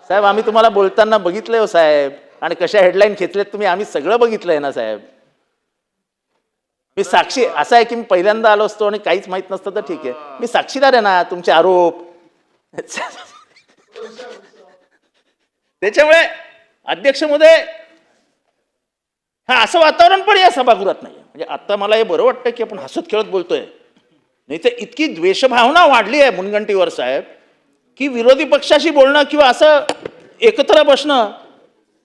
साहेब, आम्ही तुम्हाला बोलताना बघितलंय हो साहेब, आणि कशा हेडलाईन खेचल्यात तुम्ही, आम्ही सगळं बघितलंय ना साहेब. मी साक्षी, असं आहे की मी पहिल्यांदा आलो असतो आणि काहीच माहित नसतं तर ठीक आहे, मी साक्षीदार आहे ना तुमचे आरोप. त्याच्यामुळे अध्यक्ष महोदय, हा असं वातावरण पण या सभागृहात नाही. म्हणजे आता मला हे बरं वाटतं की आपण हसत खेळत बोलतोय, नाही तर इतकी द्वेषभावना वाढली आहे मुनगंटीवर साहेब, की विरोधी पक्षाशी बोलणं किंवा असं एकत्र बसणं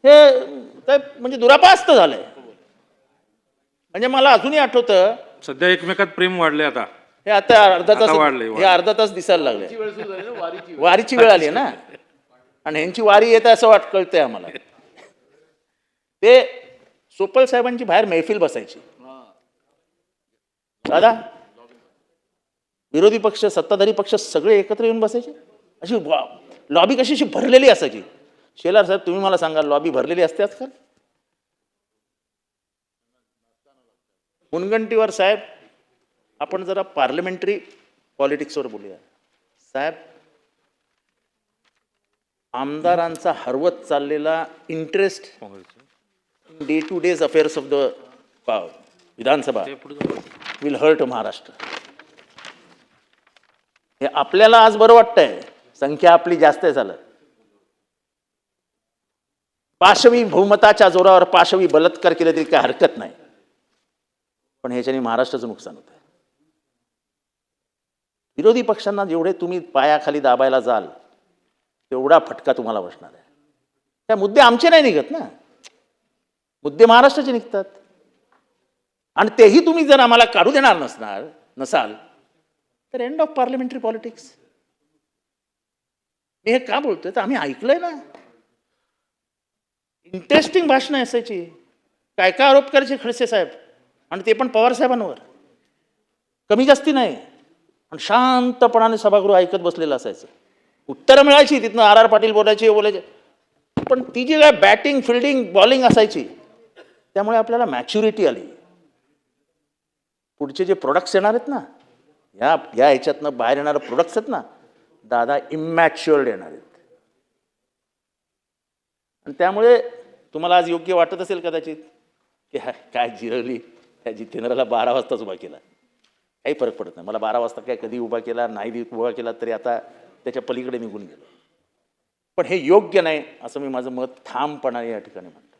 हे काय म्हणजे दुरापास्त झालंय. म्हणजे मला अजूनही आठवतं, सध्या एकमेकात प्रेम वाढले आता. हे आता अर्धा तास, आता वाढलंय. हे अर्धा तास दिसायला लागले. वारीची वेळ आली आहे ना, आणि ह्यांची वारी येत असं कळतंय आम्हाला. ते सोपल साहेबांची बाहेर मैफिल बसायची दादा, विरोधी पक्ष, सत्ताधारी पक्ष सगळे एकत्र येऊन बसायचे, अशी लॉबी कशी अशी भरलेली असायची. शेलार साहेब, तुम्ही मला सांगा, लॉबी भरलेली असते आजकाल? मुनगंटीवर साहेब, आपण जरा पार्लमेंटरी पॉलिटिक्सवर बोलूया साहेब. आमदारांचा हरवत चाललेला interest day to days affairs of the Vidhan Sabha will hurt Maharashtra. हे आपल्याला आज बरं वाटतंय, संख्या आपली जास्त आहे झालं. पाशवी बहुमताच्या जोरावर पाशवी बलात्कार केले तरी काही हरकत नाही, पण ह्याच्याने महाराष्ट्राचं नुकसान होतं. विरोधी पक्षांना जेवढे तुम्ही पायाखाली दाबायला जाल तेवढा फटका तुम्हाला बसणार आहे. त्या मुद्दे आमचे नाही निघत ना, मुद्दे महाराष्ट्राचे निघतात. आणि तेही तुम्ही जर आम्हाला काढू देणार नसाल तर एंड ऑफ पार्लमेंटरी पॉलिटिक्स. मी हे का बोलतोय तर आम्ही ऐकलंय ना, इंटरेस्टिंग भाषणं असायची, काय काय आरोप करायचे खडसे साहेब, आणि ते पण पवार साहेबांवर, कमी जास्ती नाही, आणि शांतपणाने सभागृह ऐकत बसलेलं असायचं. उत्तरं मिळायची तिथनं, RR पाटील बोलायचे, पण ती जी काय बॅटिंग, फिल्डिंग, बॉलिंग असायची, त्यामुळे आपल्याला मॅच्युरिटी आली. पुढचे जे प्रोडक्ट्स येणार आहेत ना, या ह्याच्यातनं बाहेर येणारे प्रोडक्ट्स आहेत ना दादा, इमॅच्युअर्ड येणार आहेत. आणि त्यामुळे तुम्हाला आज योग्य वाटत असेल कदाचित की काय जिरवली त्या जितेंद्रला 12 वाजताच उभा केला, काही फरक पडत नाही मला. 12 वाजता काय कधी उभा केला, नाही उभा केला तरी आता त्याच्या पलीकडे निघून गेलो. पण हे योग्य नाही असं मी माझं मत ठामपणाने या ठिकाणी म्हणतो.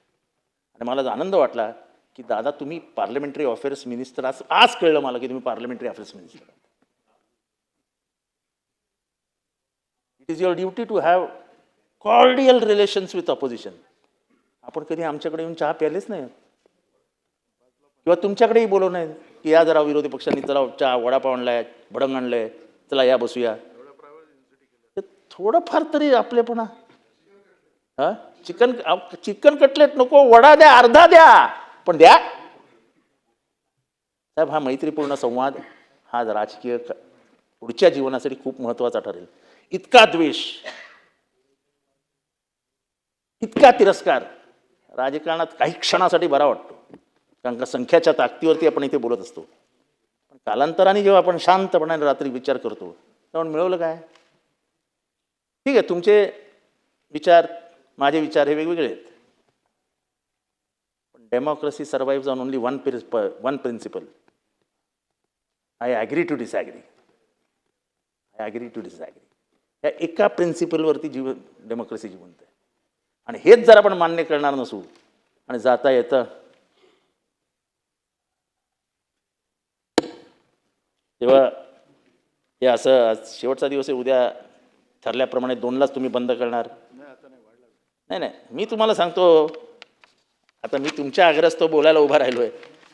आणि मला आनंद वाटला की दादा तुम्ही पार्लमेंटरी अफेअर्स मिनिस्टर, आज कळलं मला की तुम्ही पार्लमेंटरी अफेअर्स मिनिस्टर आहात. It is your duty to have cordial relations with opposition. आपण कधी आमच्याकडे येऊन चहा प्यालेच नाही किंवा तुमच्याकडेही बोलव नाही की या जरा विरोधी पक्षांनी चला चहा, वडापाव आणलाय, भडंग आणलंय, चला या बसूया. थोडंफार तरी आपलेपणा. हा, चिकन कटलेट नको, वडा द्या, अर्धा द्या, पण द्या साहेब. हा मैत्रीपूर्ण संवाद हा राजकीय पुढच्या जीवनासाठी खूप महत्वाचा ठरेल. इतका द्वेष, इतका तिरस्कार राजकारणात काही क्षणासाठी बरा वाटतो, कारण का संख्याच्या ताकदीवरती आपण इथे बोलत असतो. पण कालांतराने जेव्हा आपण शांतपणाने रात्री विचार करतो तेव्हा मिळवलं काय? ठीक आहे, तुमचे विचार, माझे विचार हे वेगवेगळे आहेत, पण democracy survives on only one principle. I agree to disagree. या एका प्रिन्सिपलवरती डेमोक्रेसी जिवंत आहे. आणि हेच जर आपण मान्य करणार नसू आणि जाता येतं तेव्हा हे असं, आज शेवटचा दिवस आहे, उद्या ठरल्याप्रमाणे 2लाच तुम्ही बंद करणार. नाही, मी तुम्हाला सांगतो, आता मी तुमच्या आग्रहास्तव बोलायला उभा राहिलो आहे,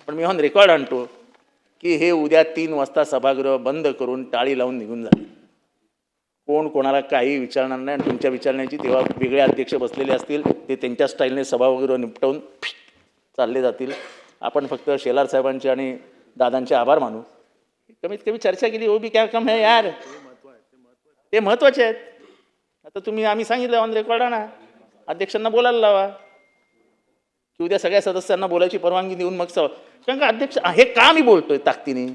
पण मी ऑन रेकॉर्ड आणतो की हे उद्या 3 वाजता सभागृह बंद करून टाळी लावून निघून जाईल. कोण कोणाला काही विचारणार नाही आणि तुमच्या विचारण्याची तेव्हा वेगळे अध्यक्ष बसलेले असतील, ते त्यांच्या स्टाईलने सभागृह निपटवून चालले जातील. आपण फक्त शेलार साहेबांचे आणि दादांचे आभार मानू. कमीत कमी चर्चा केली, हो बी क्या कम है यार, ते महत्त्वाचे आहेत. आता आम्ही सांगितलं ऑन रेकॉर्ड आणा, अध्यक्षांना बोलायला लावा की उद्या सगळ्या सदस्यांना बोलायची परवानगी देऊन मग कारण का अध्यक्ष हे का मी बोलतोय ताकदीने,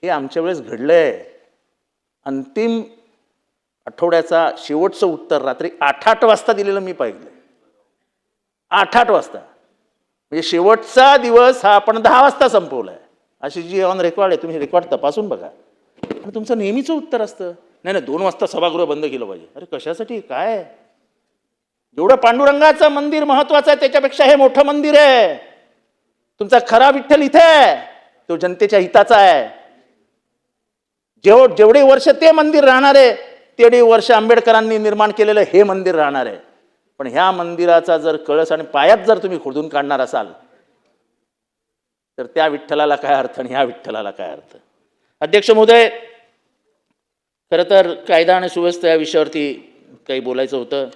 हे आमच्या वेळेस घडलंय. अंतिम आठवड्याचा शेवटचं उत्तर रात्री 8 वाजता दिलेलं मी पाहिलं. 8 वाजता म्हणजे शेवटचा दिवस हा आपण 10 वाजता संपवलाय. अशी जी ऑन रेकॉर्ड आहे, तुम्ही रेकॉर्ड तपासून बघा. आणि तुमचं नेहमीचं उत्तर असतं, नाही 2 वाजता सभागृह बंद केलं पाहिजे. अरे कशासाठी, काय? जेवढं पांडुरंगाचं मंदिर महत्वाचं आहे त्याच्यापेक्षा हे मोठं मंदिर आहे. तुमचा खरा विठ्ठल इथे आहे, तो जनतेच्या हिताचा आहे. जेवढे वर्ष ते मंदिर राहणार आहे तेवढे वर्ष आंबेडकरांनी निर्माण केलेलं हे मंदिर राहणार आहे. पण ह्या मंदिराचा जर कळस आणि पायात जर तुम्ही खोदून काढणार असाल तर त्या विठ्ठलाला काय अर्थ आणि ह्या विठ्ठलाला काय अर्थ. अध्यक्ष महोदय, खरं तर कायदा आणि सुव्यवस्था या विषयावरती काही बोलायचं होतं.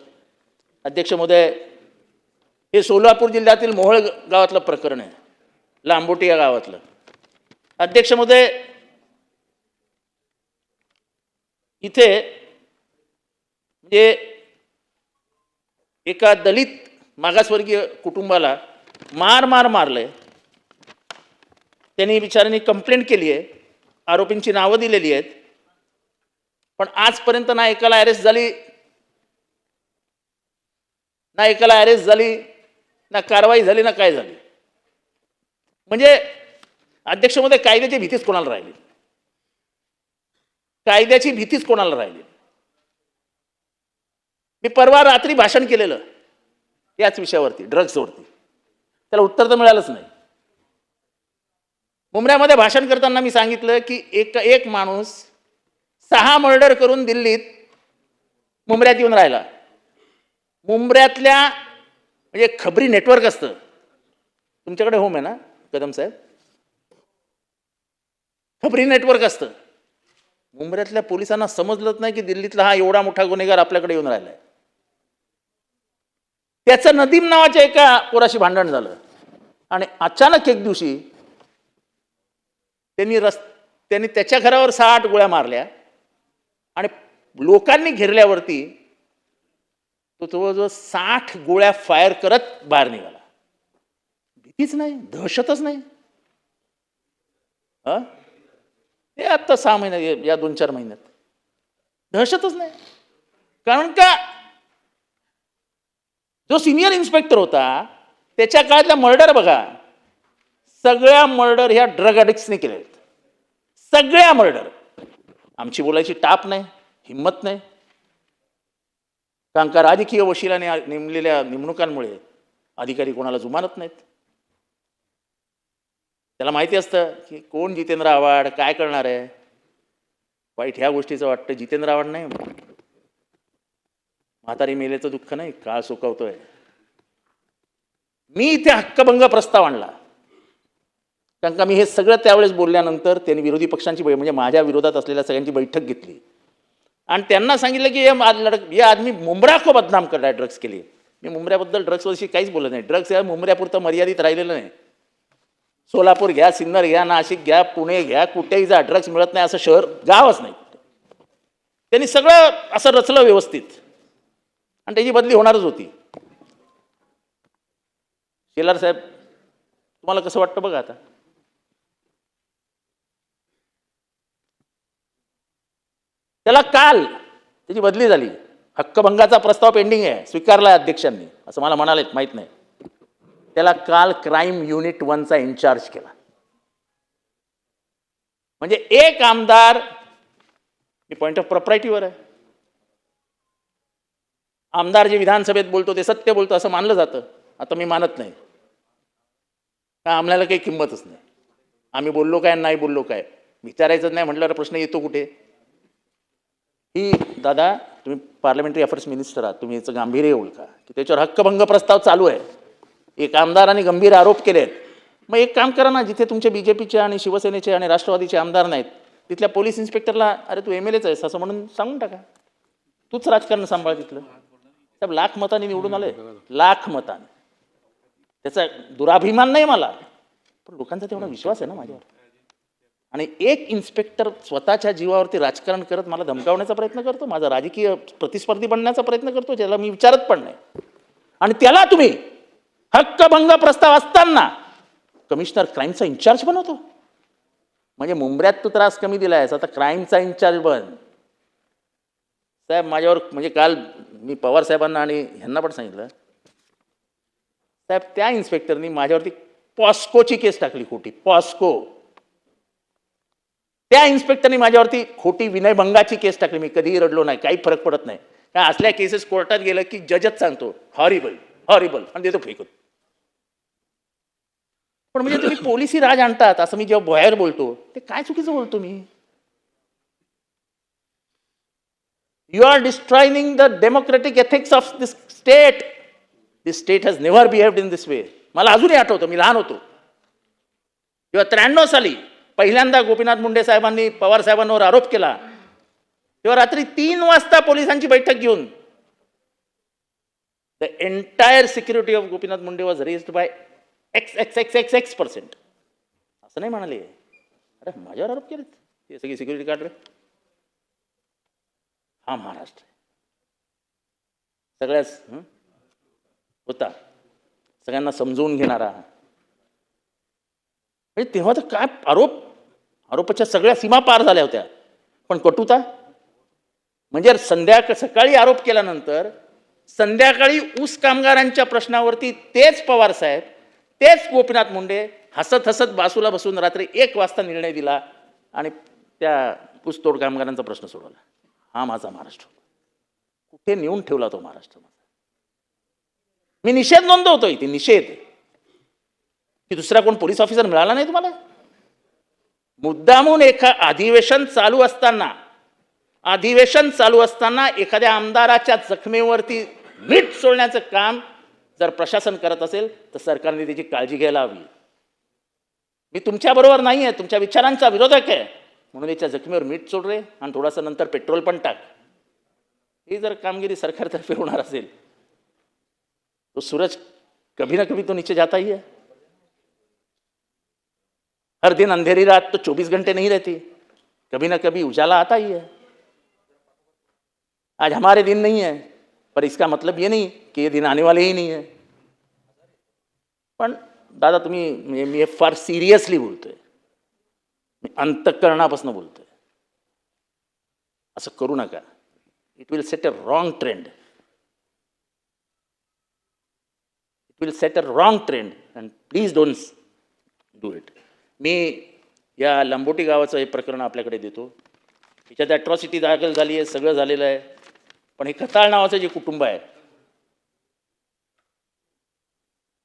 अध्यक्ष महोदय, हे सोलापूर जिल्ह्यातील मोहोळ गावातलं प्रकरण आहे, लांबोटी या गावातलं. अध्यक्ष महोदय, इथे म्हणजे एका दलित मागासवर्गीय कुटुंबाला मारलंय. त्यांनी बिचाऱ्यांनी कंप्लेंट केली आहे, आरोपींची नावं दिलेली आहेत, पण आजपर्यंत ना एकाला अरेस्ट झाली, ना कारवाई झाली, ना काय झाली. म्हणजे अध्यक्ष महोदय, कायद्याची भीतीच कोणाला राहिली, कायद्याची भीतीच कोणाला राहिली. मी परवा रात्री भाषण केलेलं याच विषयावरती, ड्रग्सवरती, त्याला उत्तर तर मिळालंच नाही. मुंबऱ्यामध्ये भाषण करताना मी सांगितलं की एक माणूस 6 मर्डर करून दिल्लीत मुंबऱ्यात येऊन राहिला. मुंबऱ्यातल्या म्हणजे खबरी नेटवर्क असतं, तुमच्याकडे होम आहे ना कदम साहेब, खबरी नेटवर्क असतं. मुंबऱ्यातल्या पोलिसांना समजलंच नाही की दिल्लीतला हा एवढा मोठा गुन्हेगार आपल्याकडे येऊन राहिलाय. त्याचं नदीम नावाच्या एका पोराशी भांडण झालं आणि अचानक एक दिवशी त्यांनी त्याच्या घरावर 6-8 गोळ्या मारल्या आणि लोकांनी घेरल्यावरती तो जवळजवळ 60 गोळ्या फायर करत बाहेर निघाला. भीतीच नाही, दहशतच नाही. हे आत्ता 6 महिन्यात, या 2-4 महिन्यात दहशतच नाही. कारण का जो सिनियर इन्स्पेक्टर होता त्याच्या काळातल्या मर्डर बघा, सगळ्या मर्डर ह्या ड्रग ॲडिक्ट्सने केल्या आहेत. सगळ्या मर्डर. आमची बोलायची टाप नाही, हिंमत नाही, कारण का राजकीय वशिलाने नेमलेल्या नेमणुकांमुळे अधिकारी कोणाला जुमानत नाहीत. त्याला माहिती असतं की कोण जितेंद्र आव्हाड काय करणार आहे. वाईट ह्या गोष्टीचं वाटतं, जितेंद्र आव्हाड नाही, म्हातारी मेलेचं दुःख नाही, काळ सुकवतोय. मी इथे हक्कभंग प्रस्ताव आणला कारण का मी हे सगळं त्यावेळेस बोलल्यानंतर त्यांनी विरोधी पक्षांची म्हणजे माझ्या विरोधात असलेल्या सगळ्यांची बैठक घेतली आणि त्यांना सांगितलं की ये आदमी मुंबरा को बदनाम कर रहा है ड्रग्स के लिए. मी मुंबऱ्याबद्दल ड्रग्सविषयी काहीच बोलत नाही. ड्रग्स या मुंबऱ्यापुरतं मर्यादित राहिलेलं नाही. सोलापूर घ्या, सिन्नर घ्या, नाशिक घ्या, पुणे घ्या, कुठेही जा, ड्रग्स मिळत नाही असं शहर गावच नाही. त्यांनी सगळं असं रचलं व्यवस्थित आणि त्याची बदली होणारच होती. शेलार साहेब, तुम्हाला कसं वाटतं बघा आता. त्याला काल त्याची बदली झाली. हक्कभंगाचा प्रस्ताव पेंडिंग आहे, स्वीकारला अध्यक्षांनी असं मला म्हणालेत, माहीत नाही. त्याला काल क्राईम युनिट 1चा इन्चार्ज केला. म्हणजे एक आमदार, मी पॉइंट ऑफ प्रॉपर्टीवर आहे, आमदार जे विधानसभेत बोलतो ते सत्य बोलतो असं मानलं जातं. आता मी मानत नाही, का आम्हाला काही किंमतच नाही. आम्ही बोललो काय नाही बोललो काय विचारायचं नाही म्हटल्यावर प्रश्न येतो कुठे. ही दादा, तुम्ही पार्लमेंटरी अफेअर्स मिनिस्टर आहात, तुम्ही याचं गांभीर्य ओळखा की त्याच्यावर हक्कभंग प्रस्ताव चालू आहे. एक आमदाराने गंभीर आरोप केलेत. मग एक काम करा ना, जिथे तुमचे बीजेपीचे आणि शिवसेनेचे आणि राष्ट्रवादीचे आमदार नाहीत तिथल्या पोलीस इन्स्पेक्टरला अरे तू MLAच आहेस असं म्हणून सांगून टाका, तूच राजकारण सांभाळ तिथलं. साहेब लाख मतांनी निवडून आले, लाख मतांनी. त्याचा दुराभिमान नाही मला, पण लोकांचा तेवढा विश्वास आहे ना माझ्यावर. आणि एक इन्स्पेक्टर स्वतःच्या जीवावरती राजकारण करत मला धमकावण्याचा प्रयत्न करतो, माझा राजकीय प्रतिस्पर्धी बनण्याचा प्रयत्न करतो, ज्याला मी विचारत पण नाही. आणि त्याला तुम्ही हक्कभंग प्रस्ताव असताना कमिशनर क्राईमचा इन्चार्ज बनवतो. म्हणजे मुंबऱ्यात तू त्रास कमी दिलायस, आता क्राईमचा इन्चार्ज बन. साहेब माझ्यावर म्हणजे काल मी पवार साहेबांना आणि ह्यांना पण सांगितलं, साहेब त्या इन्स्पेक्टरनी माझ्यावरती पॉस्कोची केस टाकली, खोटी पॉस्को. त्या इन्स्पेक्टरनी माझ्यावरती खोटी विनयभंगाची केस टाकली. मी कधीही रडलो नाही, काही फरक पडत नाही. काय असल्या केसेस कोर्टात गेलं की जजच सांगतो हॉरिबल हॉरिबल आणि देतो फेकून. पण म्हणजे तुम्ही पोलिसी राज आणतात असं मी जेव्हा बाहेर बोलतो ते काय चुकीचं बोलतो मी. You are destroying the democratic ethics of this state. This state has never behaved in this way. मला अजूनही आठवतं, मी लहान होतो जेव्हा 93 साली पहिल्यांदा गोपीनाथ मुंडे साहेबांनी पवार साहेबांवर आरोप केला, तेव्हा रात्री 3 वाजता पोलिसांची बैठक घेऊन the entire security of Gopinath Munde was raised bye X%. असं नाही म्हणाले, अरे माझ्यावर आरोप केलेत, हे सगळी सिक्युरिटी गार्ड रे. हा महाराष्ट्र सगळ्याच होता, सगळ्यांना समजवून घेणारा. म्हणजे तेव्हा तर काय आरोपाच्या सगळ्या सीमा पार झाल्या होत्या. पण कटुता म्हणजे सकाळी आरोप केल्यानंतर संध्याकाळी ऊस कामगारांच्या प्रश्नावरती तेच पवार साहेब, तेच गोपीनाथ मुंडे हसत हसत बाजूला बसून रात्री 1 वाजता निर्णय दिला आणि त्या ऊसतोड कामगारांचा प्रश्न सोडवला. हा माझा महाराष्ट्र. कुठे नेऊन ठेवला तो महाराष्ट्र. मी निषेध नोंदवतो इथे, निषेध की दुसरा कोण पोलीस ऑफिसर मिळाला नाही तुम्हाला. मुद्दामून अधिवेशन चालू असताना एखाद्या आमदाराच्या जखमेवरती मीठ सोडण्याचं काम जर प्रशासन करत असेल तर सरकारने त्याची काळजी घ्यायला हवी. मी तुमच्याबरोबर नाही आहे, तुमच्या विचारांचा विरोधक आहे, म्हणून याच्या जखमेवर मीठ सोड रे आणि थोडासा नंतर पेट्रोल पण टाक. ही जर कामगिरी सरकारतर्फे होणार असेल तो सूरज कभी ना कभी तो नीचे जाता ही है. हर दिन अंधेरी रात तो 24 घंटे नहीं रहती, कभी ना कभी उजाला आता ही है. आज हमारे दिन नहीं है, पर इसका मतलब ये नहीं कि ये दिन आने वाले ही नहीं है. पण दादा तुम्ही, मी फार सिरियसली बोलतोय, मी अंतःकरणापासून बोलतोय. असं करू नका. It will set a wrong trend. And please don't do it. मी या लंबोटी गावाचं हे प्रकरण आपल्याकडे देतो. त्याच्यात ॲट्रॉसिटी दाखल झाली आहे, सगळं झालेलं आहे. पण हे खताळ नावाचं जे कुटुंब आहे,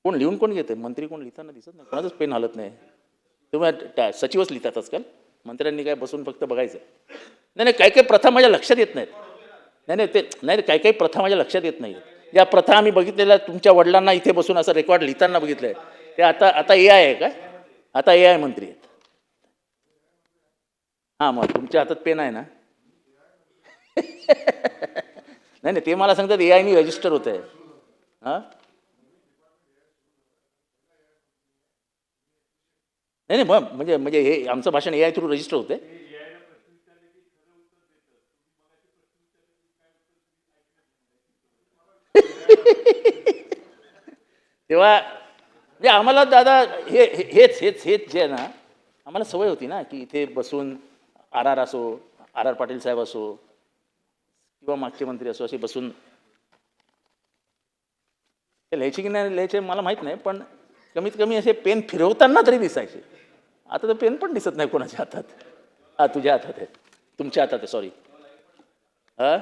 कोण लिहून कोण घेते, मंत्री कोण लिहिताना दिसत नाही, कोणाचंच पेन हलत नाही. तेव्हा सचिवच लिहितात आजकाल, मंत्र्यांनी काय बसून फक्त बघायचं. नाही काही काही प्रथा माझ्या लक्षात येत नाहीत. नाही काही प्रथा माझ्या लक्षात येत नाही. ज्या प्रथा आम्ही बघितलेल्या तुमच्या वडिलांना इथे बसून असं रेकॉर्ड लिहिताना बघितलंय, ते आता AI आहे का? आता AI मंत्री आहेत. हां, मग तुमच्या हातात पेन आहे ना? नाही ते मला सांगतात AI रजिस्टर होत आहे. हां, नाही मग म्हणजे हे आमचं भाषण AI थ्रू रजिस्टर होते. तेव्हा म्हणजे आम्हाला दादा हेच जे आहे ना, आम्हाला सवय होती ना की इथे बसून RR असो, RR पाटील साहेब असो किंवा मागचे मंत्री असो, असे बसून ते लिहायचे की नाही लिहायचे मला माहीत नाही, पण कमीत कमी असे पेन फिरवताना तरी दिसायचे. आता तर पेन पण दिसत नाही कोणाच्या हातात. हां, तुझ्या हातात आहे, तुमच्या हातात आहे, सॉरी. हां,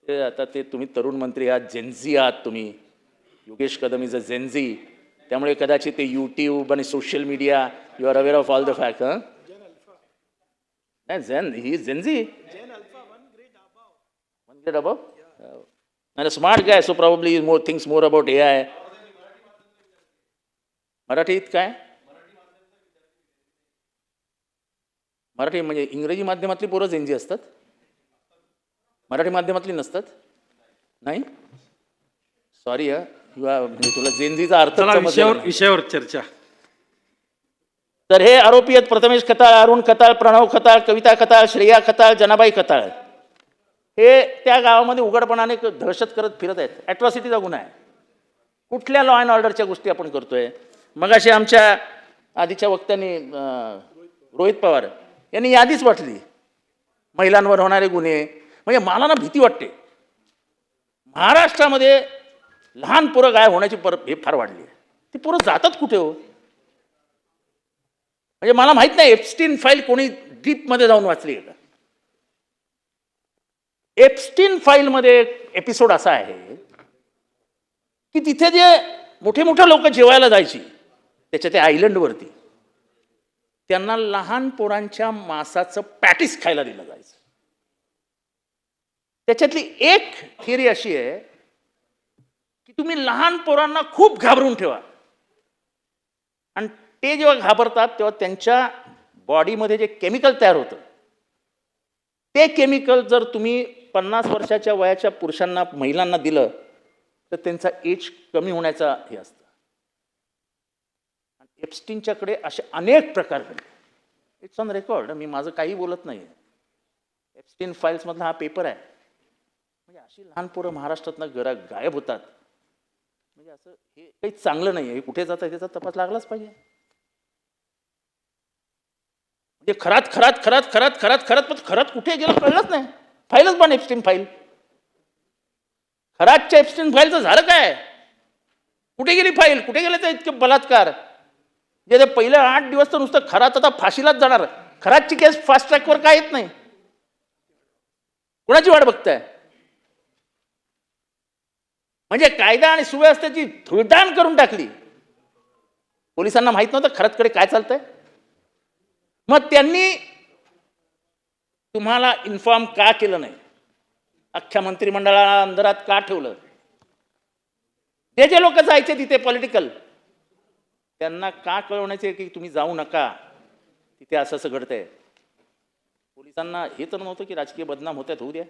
ते आता ते तुम्ही तरुण मंत्री आहात, जेनझी आहात तुम्ही. Yogesh Kadam is a Gen Z, त्यामुळे कदाचित ते यूट्यूब आणि social media you are aware of all the fact. हां, नाही ही जेनझी, 1 ग्रेड अबव. आणि smart guy, so probably more things more about AI. मराठीत काय? मराठी म्हणजे इंग्रजी माध्यमातली पोरं झेंजी असतात, मराठी माध्यमातली नसतात. नाही, सॉरी म्हणजे तुला झेंजीचा अर्थ चला समजलेला विषयावर नाही. विषयावर चर्चा. तर हे आरोपी आहेत प्रथमेश खताळ, अरुण खताळ, प्रणव खताळ, कविता खताळ, श्रेया खताळ, जनाबाई खताळ. हे त्या गावामध्ये उघडपणाने दहशत करत फिरत आहेत. ॲट्रॉसिटीचा गुन्हा आहे. कुठल्या लॉ अँड ऑर्डरच्या गोष्टी आपण करतोय? मगाशी आमच्या आधीच्या वक्त्यांनी रोहित पवार यांनी यादीच वाटली महिलांवर होणारे गुन्हे. म्हणजे मला ना भीती वाटते. महाराष्ट्रामध्ये लहान पोरं गायब होण्याची हे फार वाढली आहे. ती पोरं जातात कुठे हो? म्हणजे मला माहित नाही एप्स्टीन फाईल कोणी डीपमध्ये जाऊन वाचली आहे का? एप्स्टीन फाईलमध्ये एपिसोड असा आहे की तिथे जे मोठे मोठे लोक जेवायला जायची त्याच्या त्या आयलंडवरती, त्यांना लहान पोरांच्या मांसाचं पॅटीस खायला दिलं जायचं. त्याच्यातली एक थिअरी अशी आहे की तुम्ही लहान पोरांना खूप घाबरून ठेवा, आणि ते जेव्हा घाबरतात तेव्हा त्यांच्या बॉडीमध्ये जे केमिकल तयार होतं ते केमिकल जर तुम्ही 50 वर्षाच्या वयाच्या पुरुषांना, महिलांना दिलं तर त्यांचा एज कमी होण्याचा हे असतं. एप्स्टीनच्याकडे असे अनेक प्रकार घडले. It's on record. मी माझं काही बोलत नाही. एप्स्टीन फाईल्समधला हा पेपर आहे. म्हणजे अशी लहान पोरं महाराष्ट्रातनं गायब होतात म्हणजे असं हे काही चांगलं नाही आहे. हे कुठे जातं त्याचा तपास लागलाच पाहिजे. म्हणजे खरात कुठे गेलं कळलंच नाही. फाईलच बन एप्स्टीन फाईल. खरातच्या एप्स्टीन फाईलचं झालं काय? कुठे गेली फाईल? कुठे गेले ते इतके बलात्कार? जे पहिले 8 दिवस तर नुसतं खरात आता फाशीलाच जाणार. खरातची केस फास्ट ट्रॅकवर काय येत नाही? कुणाची वाट बघताय? म्हणजे कायदा आणि सुव्यवस्थेची धुळदाण करून टाकली. पोलिसांना माहित नव्हतं खरातकडे काय चालतंय. मग त्यांनी तुम्हाला इन्फॉर्म का केलं नाही? अख्ख्या मंत्रिमंडळाला अंधारात का ठेवलं? जे लोक जायचे तिथे पॉलिटिकल, त्यांना का कळवण्याचे की तुम्ही जाऊ नका, तिथे असं असं घडतंय? पोलिसांना हे तर नव्हतं की राजकीय बदनाम होत्यात, होऊ द्या.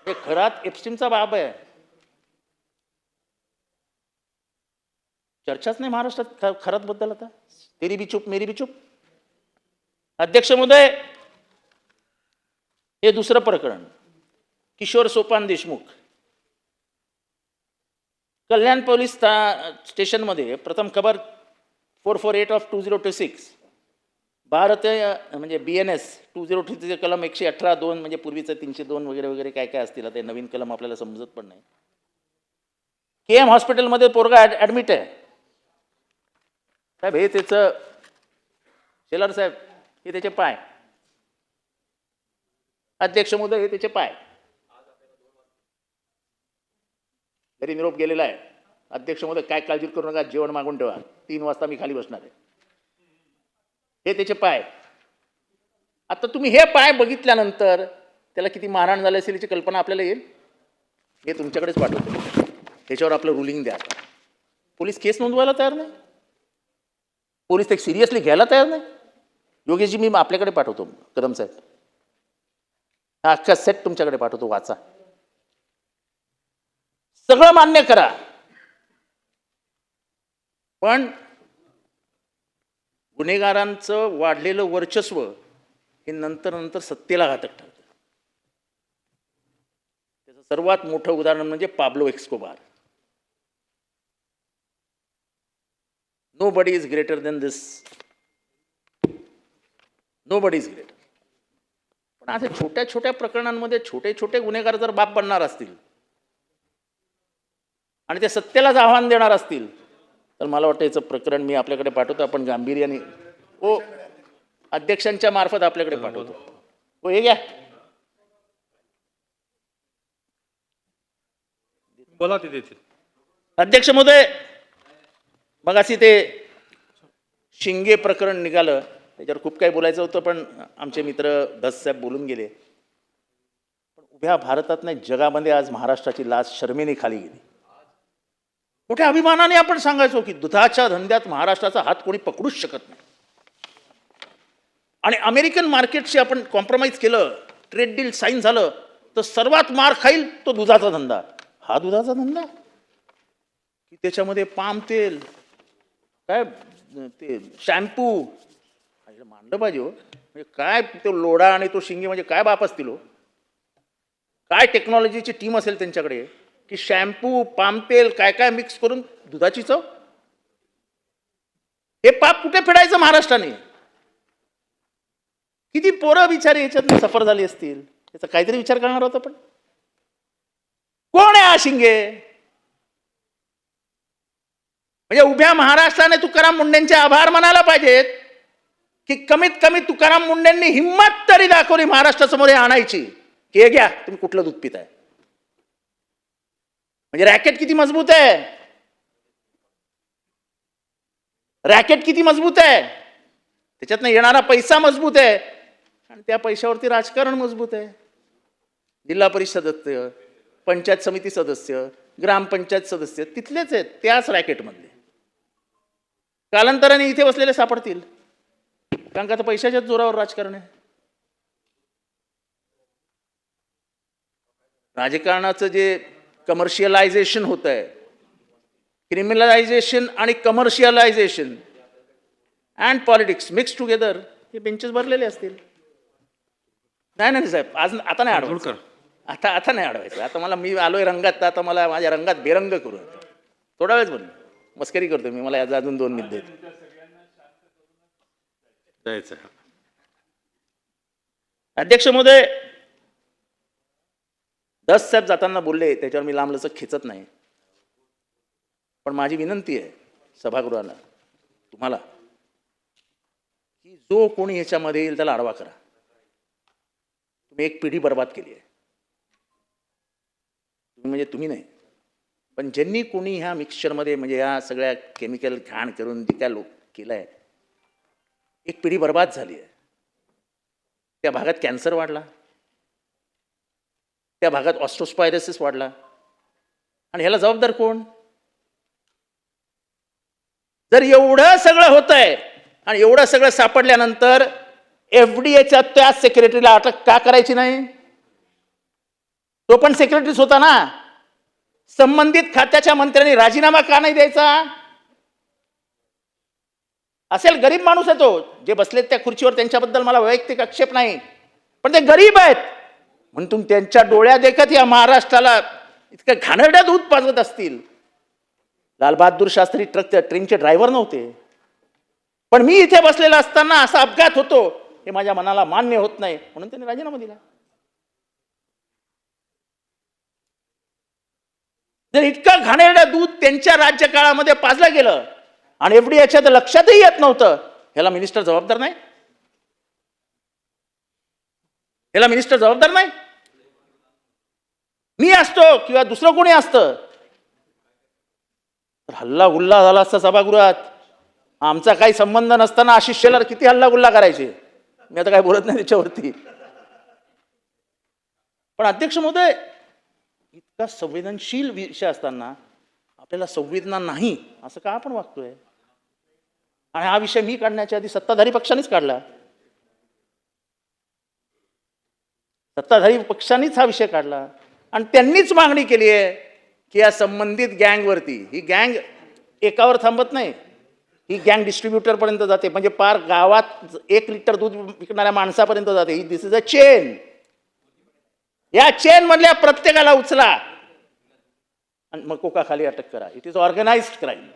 हे खरात एप्स्टीनचा बाब आहे. चर्चाच नाही महाराष्ट्रात खरात बद्दल. आता तेरी भी चूप मेरी भी चूप. अध्यक्ष महोदय, हे दुसरं प्रकरण. किशोर सोपान देशमुख कल्याण पोलीस स्टेशनमध्ये प्रथम खबर 448/2026 भारतीय म्हणजे BNS 2023 कलम 118(2) म्हणजे पूर्वीचं 302 वगैरे वगैरे काय काय असतील. ते नवीन कलम आपल्याला समजत पण नाही. KM हॉस्पिटलमध्ये पोरगा ॲडमिट आहे. साहेब हे त्याचं शेलार साहेब, हे त्याचे पाय. अध्यक्ष महोदय, हे त्याचे पाय. घरी निरोप गेलेला आहे. अध्यक्ष महोदय काय काळजी करू नका, जेवण मागून ठेवा, 3 वाजता मी खाली बसणार आहे. हे त्याचे पाय. आता तुम्ही हे पाय बघितल्यानंतर त्याला किती मारहाण झाली असेल याची कल्पना आपल्याला येईल. हे तुमच्याकडेच पाठवतो, त्याच्यावर आपलं रुलिंग द्या. पोलीस केस नोंदवायला तयार नाही. पोलीस ते सिरियसली घ्यायला तयार नाही. योगेशजी, मी आपल्याकडे पाठवतो, कदम साहेब, हा अख्खा सेट तुमच्याकडे पाठवतो, वाचा. सगळं मान्य करा, पण गुन्हेगारांचं वाढलेलं वर्चस्व हे नंतर नंतर सत्तेला घातक ठरतं. त्याचं सर्वात मोठं उदाहरण म्हणजे Pablo Escobar. Nobody is greater than this. Nobody is greater. पण अशा छोट्या छोट्या प्रकरणांमध्ये छोटे छोटे गुन्हेगार जर बाप बनणार असतील आणि ते सत्तेलाच आव्हान देणार असतील तर मला वाटतं याचं प्रकरण मी आपल्याकडे पाठवतो. आपण गांभीर्याने अध्यक्षांच्या मार्फत आपल्याकडे पाठवतो. हे घ्या. बोला ते देतील. अध्यक्ष महोदय, मग अशी ते शिंगे प्रकरण निघालं, त्याच्यावर खूप काही बोलायचं होतं, पण आमचे मित्र धस साहेब बोलून गेले. पण उभ्या भारतात नाही जगामध्ये आज महाराष्ट्राची लाज शर्मेने खाली गेली. मोठ्या अभिमानाने आपण सांगायचो की दुधाच्या धंद्यात महाराष्ट्राचा हात कोणी पकडूच शकत नाही. आणि अमेरिकन मार्केटशी आपण कॉम्प्रोमाइज केलं, ट्रेड डील साईन झालं, तर सर्वात मार खाईल तो दुधाचा धंदा. हा दुधाचा धंदा की त्याच्यामध्ये पाम तेल, काय ते शॅम्पू मांडलं पाहिजे हो. म्हणजे काय तो लोढा आणि तो शिंगे म्हणजे काय बाप असतील हो. काय टेक्नॉलॉजीची टीम असेल त्यांच्याकडे की शॅम्पू पाम तेल काय काय मिक्स करून दुधाची चव. हे पाप कुठे फेडायचं महाराष्ट्राने. किती पोरं बिचारे याच्यात सफर झाली असतील, याचा काहीतरी विचार करणार होता. पण कोण आहे हा शिंगे. म्हणजे उभ्या महाराष्ट्राने तुकाराम मुंडेंचे आभार मानायला पाहिजेत की कमीत कमी तुकाराम मुंडेंनी हिंमत तरी दाखवली महाराष्ट्रासमोर हे आणायची की हे घ्या तुम्ही कुठलं दूध पिताय. म्हणजे रॅकेट किती मजबूत आहे, रॅकेट किती मजबूत आहे. त्याच्यातनं येणारा पैसा मजबूत आहे आणि त्या पैशावरती राजकारण मजबूत आहे. जिल्हा परिषद सदस्य, पंचायत समिती सदस्य, ग्रामपंचायत सदस्य तिथलेच आहेत, त्याच रॅकेटमधले. कालांतराने इथे बसलेले सापडतील, कारण का आता पैशाच्याच जोरावर राजकारण आहे. राजकारणाचं जे कमर्शियलायझेशन होत आहे, क्रिमिनलायझेशन आणि commercialisation and politics mix together, हे बेंचेस भरलेले असतील. नाही साहेब, आज आता नाही अडवायचं. आता नाही अडवायचं. आता मला मी आलोय रंगात, तर आता मला माझ्या रंगात बेरंग करू. थोडा वेळच बोल, मस्करी करतो मी. मला याचा अजून 2 मिनिट देत. अध्यक्ष महोदय, दस साहेब जाताना बोलले, त्याच्यावर मी लांबलचक खेचत नाही. पण माझी विनंती आहे सभागृहाला, तुम्हाला, की जो कोणी ह्याच्यामध्ये येईल त्याला आडवा करा. तुम्ही एक पिढी बर्बाद केली आहे. म्हणजे तुम्ही नाही, पण ज्यांनी कोणी ह्या मिक्सचरमध्ये म्हणजे ह्या सगळ्या केमिकल घाण करून जे काय लोक केलं आहे, एक पिढी बर्बाद झाली आहे. त्या भागात कॅन्सर वाढला, त्या भागात ऑस्ट्रोस्पायरोसिस वाढला. आणि ह्याला जबाबदार कोण. जर एवढं सगळं होत आहे आणि एवढं सगळं सापडल्यानंतर FDA त्या सेक्रेटरीला अटक का करायची नाही. तो पण सेक्रेटरीच होता ना. संबंधित खात्याच्या मंत्र्यांनी राजीनामा का नाही द्यायचा. असेल गरीब माणूस आहे तो, जे बसलेत त्या खुर्चीवर, त्यांच्याबद्दल मला वैयक्तिक आक्षेप नाही, पण ते गरीब आहेत म्हणून तुम्ही त्यांच्या डोळ्या देखत या महाराष्ट्राला इतकं घाणेरडं दूध पाजत असतील. लालबहादूर शास्त्री ट्रेनचे ड्रायव्हर नव्हते, पण मी इथे बसलेला असताना असा अपघात होतो हे माझ्या मनाला मान्य होत नाही, म्हणून त्यांनी राजीनामा दिला. जर इतकं घाणेरडं दूध त्यांच्या राज्यकाळामध्ये पाजलं गेलं आणि एफडीएच्या लक्षातही येत नव्हतं, ह्याला मिनिस्टर जबाबदार नाही. ह्याला मिनिस्टर जबाबदार नाही. मी असतो किंवा दुसरं कोणी असतं तर हल्ला गुल्ला झाला असता सभागृहात. आमचा काही संबंध नसताना आशिष शेलार किती हल्ला गुल्ला करायचे. मी आता काय बोलत नाही त्याच्यावरती. पण अध्यक्ष महोदय, इतका संवेदनशील विषय असताना आपल्याला संवेदना नाही असं का आपण वागतोय. आणि हा विषय मी काढण्याच्या आधी सत्ताधारी पक्षानेच काढला. सत्ताधारी पक्षानेच हा विषय काढला आणि त्यांनीच मागणी केली आहे की या संबंधित गँगवरती, ही गँग एकावर थांबत नाही, ही गँग डिस्ट्रीब्युटर पर्यंत जाते. म्हणजे पार गावात 1 लिटर दूध विकणाऱ्या माणसापर्यंत जाते. ही दिस इज अ चेन. या चेन मधल्या प्रत्येकाला उचला आणि मग कोकाखाली अटक करा. It is organized crime.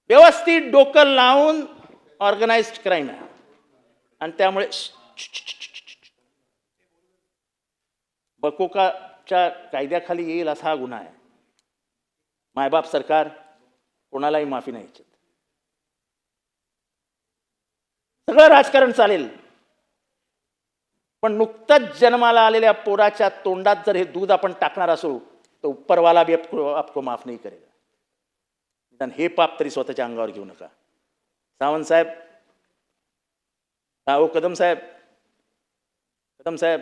व्यवस्थित डोकं लावून ऑर्गनाइज्ड क्राईम आहे. आणि त्यामुळे बकोकाच्या कायद्याखाली येईल असा हा गुन्हा आहे. मायबाप सरकार कोणालाही माफी नाही इच्छित. सगळं राजकारण चालेल, पण नुकतंच जन्माला आलेल्या पोराच्या तोंडात जर हे दूध आपण टाकणार असू तर उपरवाला भी आपको माफ नाही करेगा. निदान हे पाप तरी स्वतःच्या अंगावर घेऊ नका. सावंत साहेब, कदम साहेब,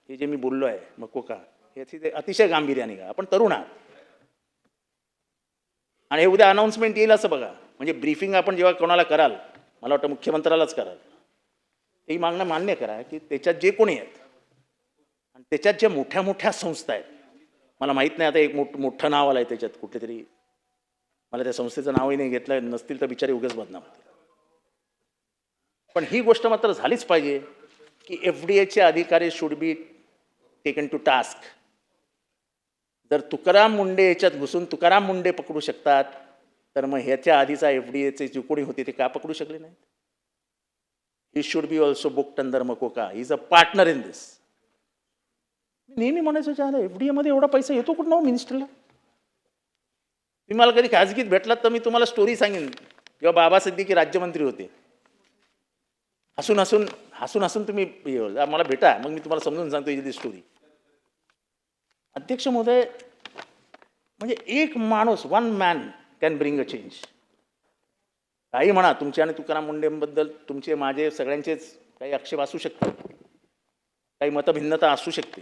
हे जे मी बोललो आहे मकोका, याची ते अतिशय गांभीर्याने घ्या. आपण तरुण आहात आणि हे उद्या अनाऊन्समेंट येईल असं बघा. म्हणजे ब्रीफिंग आपण जेव्हा कोणाला कराल, मला वाटतं मुख्यमंत्र्यालाच कराल, ही मागणं मान्य करा की त्याच्यात जे कोणी आहेत आणि त्याच्यात ज्या मोठ्या मोठ्या संस्था आहेत, मला माहीत नाही आता एक मोठं नाव आलं आहे त्याच्यात कुठले तरी, मला त्या संस्थेचं नावही नाही घेतलं, नसतील तर बिचारे उगाच बदनाम होतील. पण ही गोष्ट मात्र झालीच पाहिजे की FDAचे अधिकारी should be taken to task. जर तुकाराम मुंडे याच्यात घुसून तुकाराम मुंडे पकडू शकतात, तर मग ह्याच्या आधीचा FDAचे जे कोणी होते ते का पकडू शकले नाहीत? He should be also booked under MCOCA. He is a partner in this. नेहमी म्हणायचं चाहलं FDA मध्ये एवढा पैसा येतो कुठं हो मिनिस्टरला? तुम्ही मला कधी खाजगीत भेटलात तर मी तुम्हाला स्टोरी सांगेन. जेव्हा बाबा सिद्दीकी राज्यमंत्री होते, हसून हसून हसून हसून तुम्ही मला भेटा, मग मी तुम्हाला समजून सांगतो ही स्टोरी. अध्यक्ष महोदय, म्हणजे एक माणूस, one man can bring a change. काही म्हणा, तुमचे आणि तुकाराम मुंडेंबद्दल तुमचे माझे सगळ्यांचेच काही आक्षेप असू शकतात, काही मतभिन्नता असू शकते,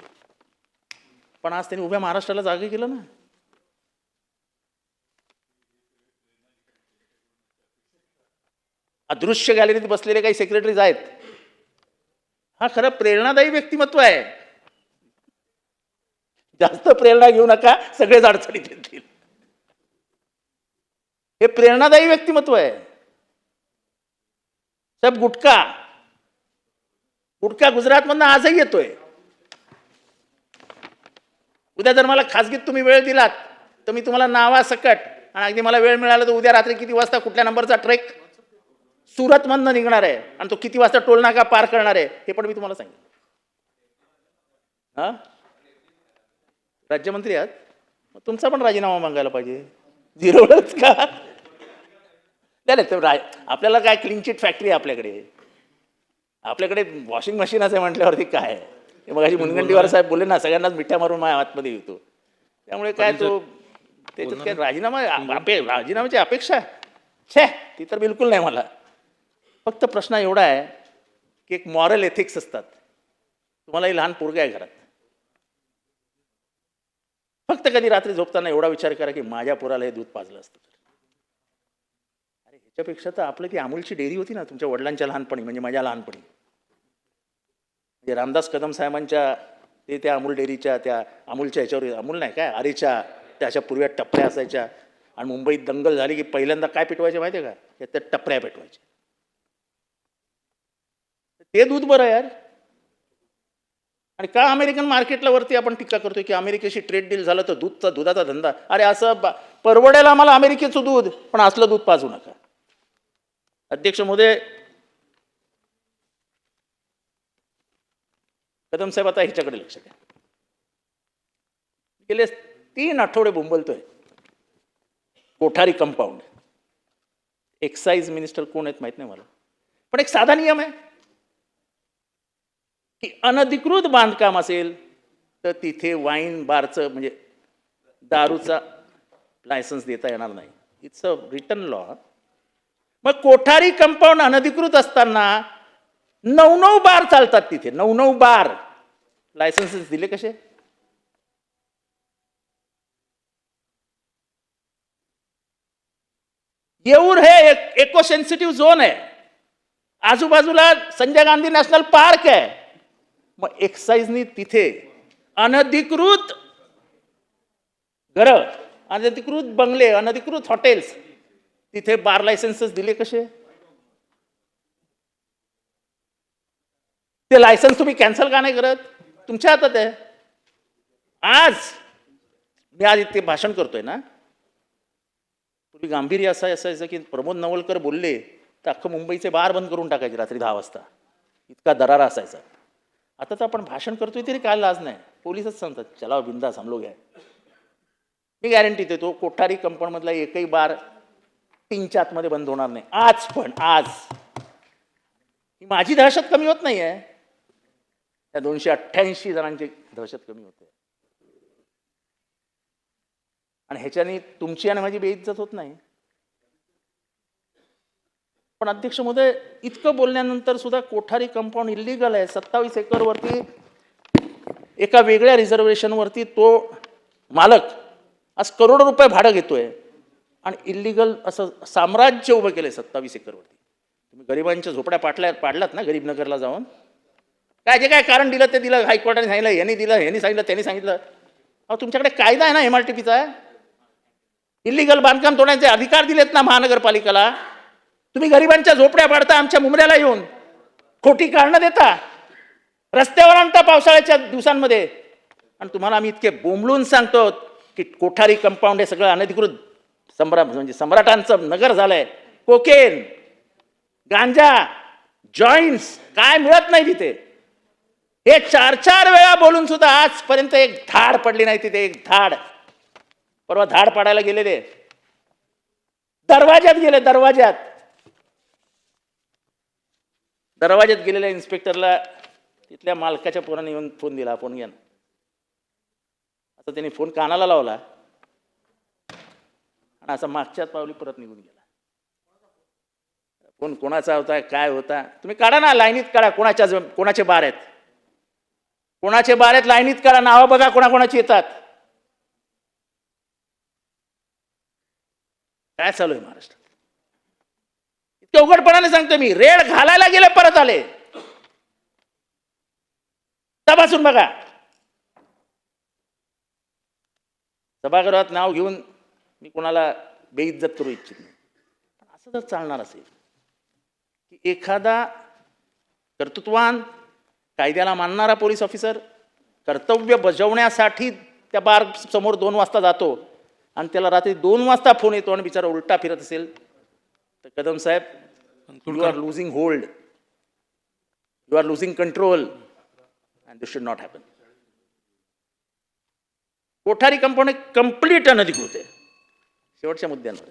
पण आज त्यांनी उभ्या महाराष्ट्राला जागे केलं ना. अदृश्य गॅलरीत बसलेले काही सेक्रेटरीज आहेत, हा खरं प्रेरणादायी व्यक्तिमत्व आहे. जास्त प्रेरणा घेऊ नका, सगळेच अडचणीत येतील. हे प्रेरणादायी व्यक्तिमत्व आहे. सब गुटखा गुजरातमधनं आजही येतोय. उद्या जर मला खासगीत तुम्ही वेळ दिलात तर मी तुम्हाला नावासकट, आणि अगदी मला वेळ मिळाला तर उद्या रात्री किती वाजता कुठल्या नंबरचा ट्रेक सुरतमधनं निघणार आहे आणि तो किती वाजता टोल नाका पार करणार आहे हे पण मी तुम्हाला सांगेन. हा, राज्यमंत्री आहात, मग तुमचा पण राजीनामा मागायला पाहिजे. झिरोवरच का? नाही, आपल्याला काय क्लीन चिट फॅक्टरी आहे आपल्याकडे वॉशिंग मशीन आहे म्हटल्यावरती काय आहे. मग अशी मुनगंटीवार साहेब बोलले ना, सगळ्यांनाच मिठ्या मारून माझ्या आतमध्ये येतो. त्यामुळे काय तो त्याच्यात काय राजीनाम्याची अपेक्षा छे, ती तर बिलकुल नाही मला. फक्त प्रश्न एवढा आहे की एक मॉरल एथिक्स असतात. तुम्हालाही लहान पोरगा आहे घरात, फक्त कधी रात्री झोपताना एवढा विचार करा की माझ्या पोराला हे दूध पाजलं असतं. अरे ह्याच्यापेक्षा तर आपलं ती अमूलची डेअरी होती ना तुमच्या वडिलांच्या लहानपणी, म्हणजे माझ्या लहानपणी. म्हणजे रामदास कदम साहेबांच्या त्या अमूल डेअरीच्या, त्या अमूलच्या ह्याच्यावर, अमूल नाही काय आरेच्या, त्या अशा पूर्व्या टपऱ्या असायच्या, आणि मुंबईत दंगल झाली की पहिल्यांदा काय पेटवायचे माहिती आहे का? त्या टपऱ्या पेटवायच्या. ते दूध बरं यार. आणि का अमेरिकन मार्केटला वरती आपण टीका करतोय की अमेरिकेशी ट्रेड डील झालं तर दुधाचा धंदा? अरे असं परवडेल आम्हाला अमेरिकेचं दूध, पण असलं दूध पाजू नका. अध्यक्ष महोदय, कदम साहेब आता ह्याच्याकडे लक्ष द्या. गेले 3 आठवडे बोंबलतोय कोठारी कंपाऊंड. एक्साईज मिनिस्टर कोण आहेत माहित नाही मला, पण एक साधा नियम आहे की अनधिकृत बांधकाम असेल तर तिथे वाईन बारचं, म्हणजे दारूचा लायसन्स देता येणार नाही. It's a return law. मग कोठारी कंपाऊंड अनधिकृत असताना 9 बार चालतात तिथे, 9 बार. लायसन्सेस दिले कसे? येऊर हे इको सेन्सिटिव्ह झोन आहे, आजूबाजूला संजय गांधी नॅशनल पार्क आहे. मग एक्साईजनी तिथे अनधिकृत घरं, अनधिकृत बंगले, अनधिकृत हॉटेल्स, तिथे बार लायसन्सेस दिले कसे? ते लायसन्स तुम्ही कॅन्सल का नाही करत? तुमच्या हातात आहे. मी आज इथे भाषण करतोय ना, पूर्वी गांभीर्य असं असायचं की प्रमोद नवलकर बोलले तर अख्खं मुंबईचे बार बंद करून टाकायचे रात्री 10 वाजता, इतका दरारा असायचा. आता तर आपण भाषण करतोय तरी काय लाज नाही, पोलीसच सांगतात चला बिंदास हम लोग आहे. मी गॅरंटी देतो कोठारी कंपाऊंड मधला एकही बार 3च्या आतमध्ये बंद होणार नाही. आज माझी दहशत कमी होत नाहीये, त्या 288 जणांची दहशत कमी होते. आणि ह्याच्याने तुमची आणि माझी बेइज्जत होत नाही. पण अध्यक्ष महोदय, इतकं बोलल्यानंतर सुद्धा कोठारी कंपाऊंड इल्लीगल आहे. 27 एकरवरती एका वेगळ्या रिझर्वेशनवरती तो मालक आज करोडो रुपये भाडं घेतोय आणि इल्लिगल असं साम्राज्य उभं केलंय 27 एकरवरती. तुम्ही गरिबांच्या झोपड्या पाडलात ना गरीबनगरला जाऊन. काय जे काय कारण दिलं ते दिलं, हायकोर्टाने सांगितलं, यांनी दिलं, यांनी सांगितलं, त्यांनी सांगितलं. अहो तुमच्याकडे कायदा आहे ना MRTPचा. इल्लिगल बांधकाम तोडण्याचे अधिकार दिलेत ना महानगरपालिकेला. तुम्ही गरिबांच्या झोपड्या पाडता, आमच्या मुंबऱ्याला येऊन खोटी कारणं देता, रस्त्यावर आणता पावसाळ्याच्या दिवसांमध्ये. आणि तुम्हाला आम्ही इतके बोंबलून सांगतो की कोठारी कंपाऊंड हे सगळं अनधिकृत म्हणजे सम्राटांचं नगर झालंय. कोकेन, गांजा, जॉईंट्स काय मिळत नाही तिथे. हे 4-4 वेळा बोलून सुद्धा आजपर्यंत एक धाड पडली नाही तिथे, एक धाड. परवा धाड पाडायला गेलेले, दरवाज्यात गेले, दरवाज्यात गेलेल्या इन्स्पेक्टरला तिथल्या मालकाच्या पोराने येऊन फोन दिला, फोन घ्या. आता त्यांनी फोन कानाला लावला आणि असं मागच्याच पावली परत निघून गेला. फोन कोणाचा होता, काय होता, तुम्ही काढा ना, लाईनीत काढा. कोणाचे बार आहेत, कोणाचे बार आहेत, लाईनीत काढा. नावं बघा कोणाकोणाची येतात. काय चालू आहे महाराष्ट्रात? इतक्या उघडपणाने सांगतो मी. रेड घालायला गेले, परत आले. तपासून बघा. सभागृहात नाव घेऊन मी कोणाला बेइज्जत करू इच्छित नाही. असं जर चालणार असेल की एखादा कर्तृत्ववान, कायद्याला मानणारा पोलीस ऑफिसर कर्तव्य बजावण्यासाठी त्या बार समोर 2 वाजता जातो आणि त्याला रात्री 2 वाजता फोन येतो आणि बिचारा उलटा फिरत असेल, तर Kadam saheb, you are losing hold, you are losing control, and this should not happen. Kothari compound complete अनधिकृत आहे. शेवटच्या मुद्द्यांवर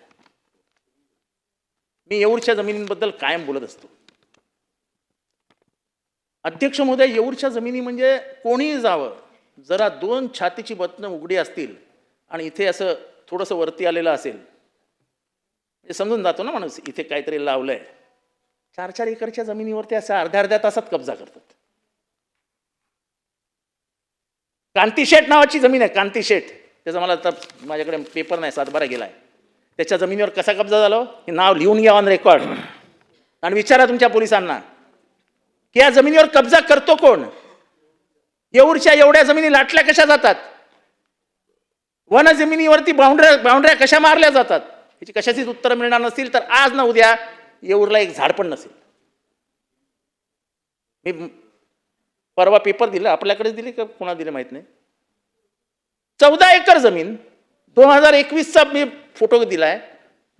मी येऊरच्या जमिनींबद्दल कायम बोलत असतो. अध्यक्ष महोदय, येऊरच्या जमिनी म्हणजे कोणीही जावं, जरा 2 छातीची बटणं उघडी असतील आणि इथे असं थोडंसं वरती आलेलं असेल, हे समजून जातो ना माणूस इथे काहीतरी लावलंय. 4-4 एकरच्या जमिनीवरती असं अर्ध्या तासात कब्जा करतात. कांतीशेठ नावाची जमीन आहे, कांतीशेठ. त्याचा मला आता माझ्याकडे पेपर नाही, 7-12 गेलाय. त्याच्या जमिनीवर कसा कब्जा झाला हे नाव लिहून घ्या ऑन रेकॉर्ड आणि विचारा तुमच्या पोलिसांना की या जमिनीवर कब्जा करतो कोण. येऊरच्या एवढ्या जमिनी लाटल्या कशा जातात, वन जमिनीवरती बाउंड्र्या कशा मारल्या जातात, याची कशाचीच उत्तर मिळणार नसतील तर आज ना उद्या येऊरला एक झाड पण नसेल. मी परवा पेपर दिला, आपल्याकडेच दिले का कोणा दिले माहित नाही. 14 एकर जमीन 2021चा मी फोटो दिलाय,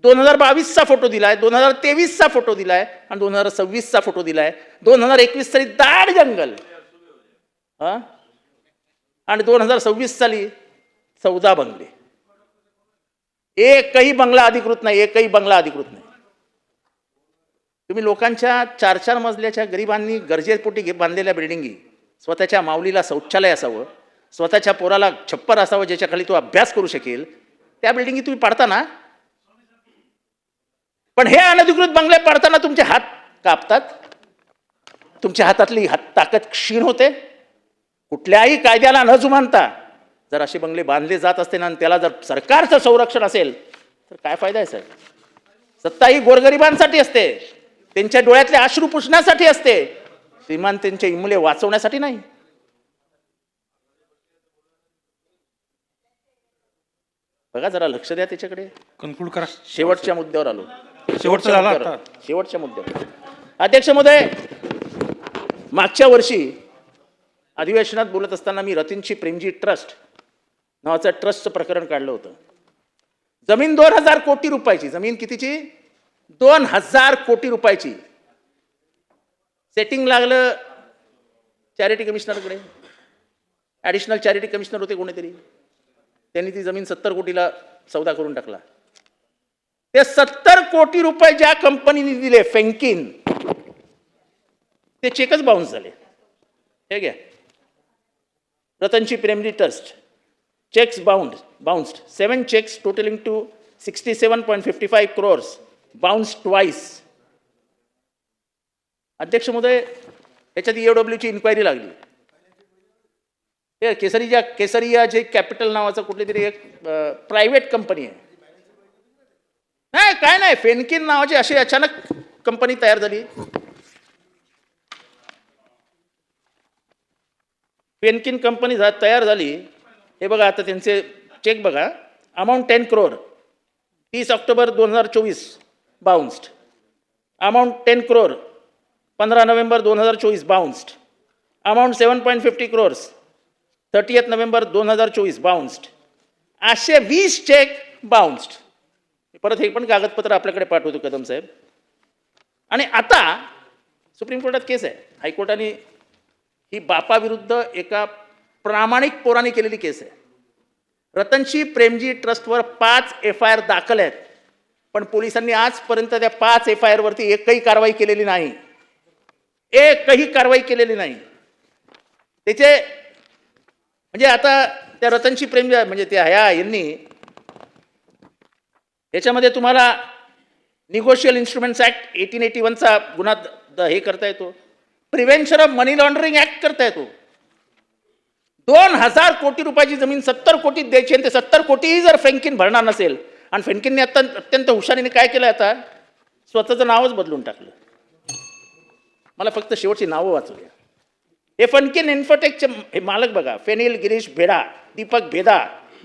2022चा फोटो दिलाय, 2023चा फोटो दिलाय आणि 2026चा फोटो दिलाय. 2021 साली दाट जंगल आणि 2026 साली 14 बंगले. एकही बंगला अधिकृत नाही, एकही बंगला अधिकृत नाही. तुम्ही लोकांच्या 4-4 मजल्याच्या गरिबांनी गरजेपोटी बांधलेल्या बिल्डिंगी, स्वतःच्या माऊलीला शौचालय असावं, स्वतःच्या पोराला छप्पर असावं ज्याच्या खाली तो अभ्यास करू शकेल, त्या बिल्डिंगी तुम्ही पाडता ना. पण हे अनधिकृत बंगले पाडताना तुमचे हात कापतात, तुमच्या हातातली ताकद क्षीण होते. कुठल्याही कायद्याला न जुमानता जर असे बंगले बांधले जात असते ना, त्याला जर सरकारचं संरक्षण असेल तर काय फायदा आहे साहेब. सत्ता ही गोरगरिबांसाठी असते, त्यांच्या डोळ्यातले अश्रू पुसण्यासाठी असते, श्रीमान त्यांचे इमले वाचवण्यासाठी नाही. बघा जरा लक्ष द्या त्याच्याकडे. कन्क्लूड करा. शेवटच्या मुद्द्यावर आलो. शेवटचा शेवटच्या मुद्द्यावर अध्यक्ष महोदय, मागच्या वर्षी अधिवेशनात बोलत असताना मी रतीनची प्रेमजी ट्रस्ट नावाचं ट्रस्टचं प्रकरण काढलं होतं. जमीन 2000 कोटी रुपयाची. जमीन कितीची? 2000 कोटी रुपयाची. सेटिंग लागलं चॅरिटी कमिशनरकडे. ॲडिशनल चॅरिटी कमिशनर होते कोणीतरी, त्यांनी ती जमीन 70 कोटीला सौदा करून टाकला. ते 70 कोटी रुपये ज्या कंपनीने दिले, फेंकिन, ते चेकच बाउन्स झाले. हे घ्या, रतनची Premji trust, cheques bounced 7 cheques totalling to 67.55 crores bounce twice. अध्यक्ष महोदय, याच्यात EOWची इन्क्वायरी लागली. हे केसरिया जे कॅपिटल नावाचं कुठली तरी एक प्रायव्हेट कंपनी आहे. नाही काय नाही, फेनकिन नावाची अशी अचानक कंपनी तयार झाली. फेनकिन कंपनी तयार झाली. हे बघा आता त्यांचे चेक बघा. Amount 10 crore, 30 October 2024 bounced. Amount 10 crore, 15 November 2024 bounced. Amount 7.50 crores, 30 November 2024 bounced. असे 20 चेक बाउन्स्ड. परत हे पण कागदपत्र आपल्याकडे पाठवतो कदम साहेब. आणि आता सुप्रीम कोर्टात केस आहे. हायकोर्टाने ही बापाविरुद्ध एका प्रामाणिक पोराने केलेली केस आहे. रतनशी प्रेमजी ट्रस्टवर 5 FIR दाखल आहेत, पण पोलिसांनी आजपर्यंत त्या 5 FIR वरती एकही कारवाई केलेली नाही. एकही कारवाई केलेली नाही. त्याचे म्हणजे आता त्या रतनशी प्रेम म्हणजे त्या ह्या यांनी याच्यामध्ये तुम्हाला निगोशियल इन्स्ट्रुमेंट्स ऍक्ट 1881चा गुन्हा हे करता येतो. Prevention of money laundering act करता येतो. 2000 कोटी रुपयाची जमीन 70 कोटीत द्यायची आणि ते 70 कोटीही जर फेंकिन भरणार नसेल, आणि फेंकिनने अत्यंत हुशारीने काय केलं, आता स्वतःचं नावच बदलून टाकलं. मला फक्त शेवटची नावं वाचू द्या. हे फेंकिन इन्फोटेकचे हे मालक बघा. फेनिल गिरीश भेडा, दीपक भेदा,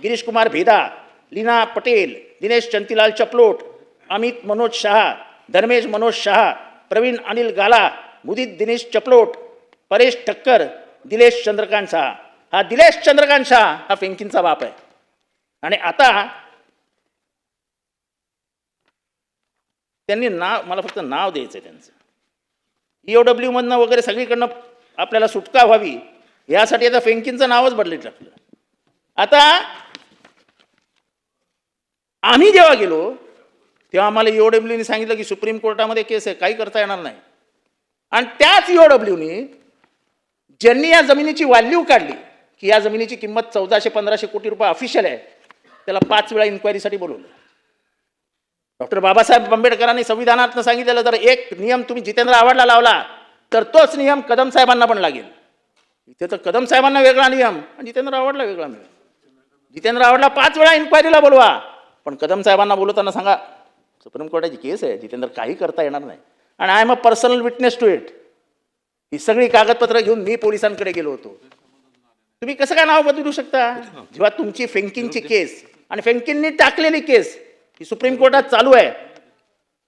गिरीश कुमार भेदा, लीना पटेल, दिनेश चंतीलाल चपलोट, अमित मनोज शहा, धर्मेश मनोज शहा, प्रवीण अनिल गाला, मुदित दिनेश चपलोट, परेश ठक्कर, दिलेश चंद्रकांत शहा. हा दिलेश चंद्रकांत शहा हा फेंकिनचा बाप आहे. आणि आता त्यांनी मला फक्त नाव द्यायचं त्यांचं. EOW मधनं वगैरे सगळीकडनं आपल्याला सुटका व्हावी यासाठी आता फेंकिनचं नावच बदलत टाकलं. आता आम्ही जेव्हा गेलो तेव्हा आम्हाला EOWने सांगितलं की सुप्रीम कोर्टामध्ये केस आहे, काही करता येणार नाही. आणि त्याच EOWने ज्यांनी या जमिनीची व्हॅल्यू काढली की या जमिनीची किंमत 1400-1500 कोटी रुपये ऑफिशियल आहे, त्याला 5 वेळा इन्क्वायरीसाठी बोलवलं. डॉक्टर बाबासाहेब आंबेडकरांनी संविधानात सांगितलेलं जर एक नियम तुम्ही जितेंद्र आव्हाडला लावला तर तोच नियम कदम साहेबांना पण लागेल. इथे तर कदम साहेबांना वेगळा नियम आणि जितेंद्र आव्हाडला वेगळा नियम. जितेंद्र आव्हाडला 5 वेळा इन्क्वायरीला बोलवा, पण कदम साहेबांना बोलवताना सांगा सुप्रीम कोर्टाची केस आहे, जितेंद्र काही करता येणार नाही. आणि I am a personal witness to it. ही सगळी कागदपत्र घेऊन मी पोलिसांकडे गेलो होतो. तुम्ही कसं काय नाव बदलू शकता जेव्हा तुमची फेंकिनची केस आणि फेंकिननी टाकलेली केस ही सुप्रीम कोर्टात चालू आहे,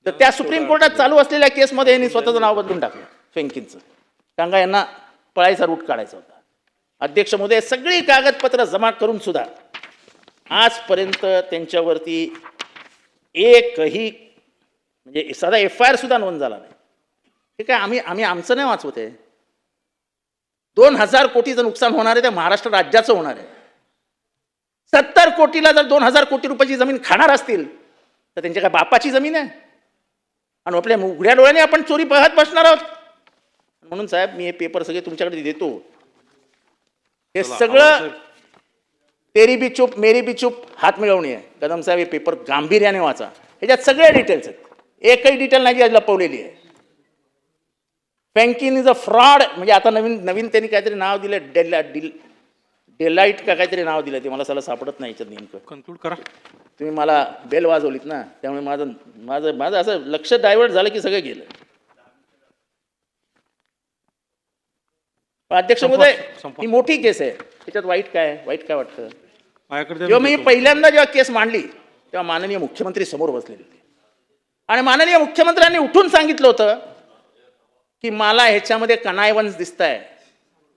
तर त्या सुप्रीम कोर्टात चालू असलेल्या केसमध्ये यांनी स्वतःचं नाव बदलून टाकलं फेंकिनचं. कारण का यांना पळायचा रूट काढायचा होता. अध्यक्ष महोदय, सगळी कागदपत्र जमा करून सुद्धा आजपर्यंत त्यांच्यावरती एकही म्हणजे साधा FIR सुद्धा नोंद झाला नाही. हे काय आम्ही आमचं नाही वाचवत आहे. 2000 कोटीचं नुकसान होणार आहे, ते महाराष्ट्र राज्याचं होणार आहे. 70 कोटीला जर 2000 कोटी रुपयाची जमीन खाणार असतील तर त्यांच्या काय बापाची जमीन आहे? आणि आपल्या उघड्या डोळ्याने आपण चोरी पाहत बसणार आहोत. म्हणून साहेब मी हे पेपर सगळे तुमच्याकडे देतो. हे सगळं तेरी बी चूप मेरी बी चूप हात मिळवणी आहे. कदम साहेब हे पेपर गांभीर्याने वाचा. ह्याच्यात सगळे डिटेल्स आहेत. एकही डिटेल नाही जी लपवलेली आहे. फेंकिन इज अ फ्रॉड. म्हणजे आता नवीन त्यांनी काहीतरी नाव दिलं, डेलाइट का काहीतरी नाव दिलं, ते मला सगळं सापडत नाही याच्यात नेमकं. कन्क्लूड करा. तुम्ही मला बेल वाजवलीत ना, त्यामुळे माझं असं लक्ष डायव्हर्ट झालं की सगळं गेलं. अध्यक्ष महोदय, ही मोठी केस आहे. त्याच्यात वाईट काय वाटतं? माझ्याकडे जेव्हा मी पहिल्यांदा जेव्हा केस मांडली तेव्हा माननीय मुख्यमंत्री समोर बसलेले होते आणि माननीय मुख्यमंत्र्यांनी उठून सांगितलं होतं की मला ह्याच्यामध्ये कनायवन्स दिसत आहे.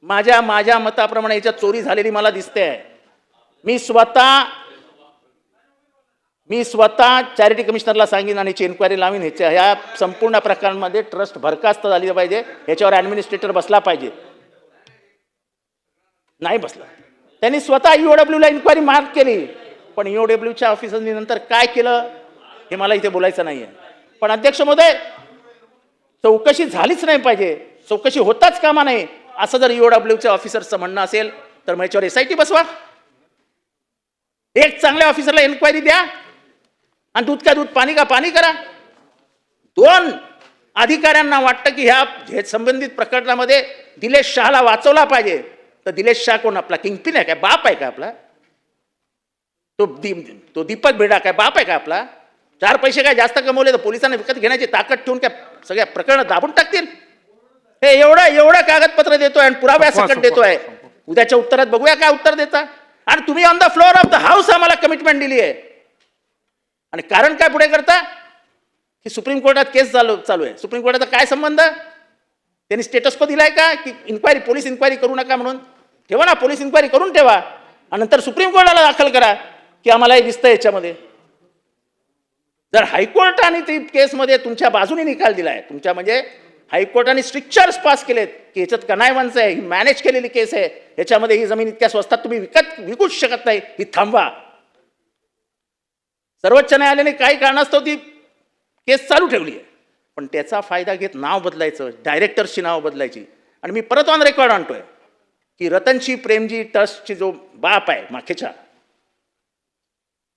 माझ्या मताप्रमाणे ह्याच्यात चोरी झालेली मला दिसते आहे. मी स्वतः चॅरिटी कमिशनरला सांगेन आणि इन्क्वायरी लावीन. ह्या संपूर्ण प्रकरणामध्ये ट्रस्ट बरखास्त झाली पाहिजे. ह्याच्यावर ॲडमिनिस्ट्रेटर बसला पाहिजे. नाही बसला. त्यांनी स्वतः EOWला इन्क्वायरी मार्क केली, पण EOWच्या ऑफिसरनी नंतर काय केलं हे मला इथे बोलायचं नाही आहे. पण अध्यक्ष महोदय, चौकशी झालीच नाही पाहिजे, चौकशी होताच कामा नाही असं जर EOWच्या ऑफिसरचं म्हणणं असेल तर मग याच्यावर SIT बसवा. एक चांगल्या ऑफिसरला इन्क्वायरी द्या आणि दूध का दूध पाणी का पाणी करा. 2 अधिकाऱ्यांना वाटतं की ह्या संबंधित प्रकरणामध्ये दिलेश शहाला वाचवला पाहिजे, तर दिलेश शाह कोण आपला किंगपिन आहे काय, बाप आहे का आपला? तो दीपक बेडा काय बाप आहे का आपला? 4 पैसे काय जास्त कमवले तर पोलिसांना विकत घेण्याची ताकद ठेवून काय सगळ्या प्रकरण दाबून टाकतील? हे एवढं कागदपत्र देतोय आणि पुराव्यासकट देतोय. उद्याच्या उत्तरात बघूया काय उत्तर देता. आणि तुम्ही on the floor of the house आम्हाला कमिटमेंट दिली आहे. आणि कारण काय पुढे करता की सुप्रीम कोर्टात केस चालू आहे. सुप्रीम कोर्टाचा काय संबंध? त्यांनी स्टेटस को दिलाय का की इन्क्वायरी, पोलीस इन्क्वायरी करू नका म्हणून? ठेवा ना, पोलीस इन्क्वायरी करून ठेवा आणि नंतर सुप्रीम कोर्टाला दाखल करा की आम्हाला हे दिसतं याच्यामध्ये. जर हायकोर्टाने ती केसमध्ये तुमच्या बाजूने निकाल दिलाय, तुमच्या म्हणजे हायकोर्टाने स्ट्रिक्चर्स पास केलेत की याच्यात कनायवन्स आहे, ही मॅनेज केलेली केस आहे, याच्यामध्ये ही जमीन इतक्या स्वस्तात तुम्ही विकूच शकत नाही, ही थांबवा. सर्वोच्च न्यायालयाने काही कारणास्तव ती केस चालू ठेवली आहे, पण त्याचा फायदा घेत नाव बदलायचं, डायरेक्टरची नाव बदलायची. आणि मी परत ऑन रेकॉर्ड आणतोय की रतनजी प्रेमजी ट्रस्टची जो बाप आहे माखेचा,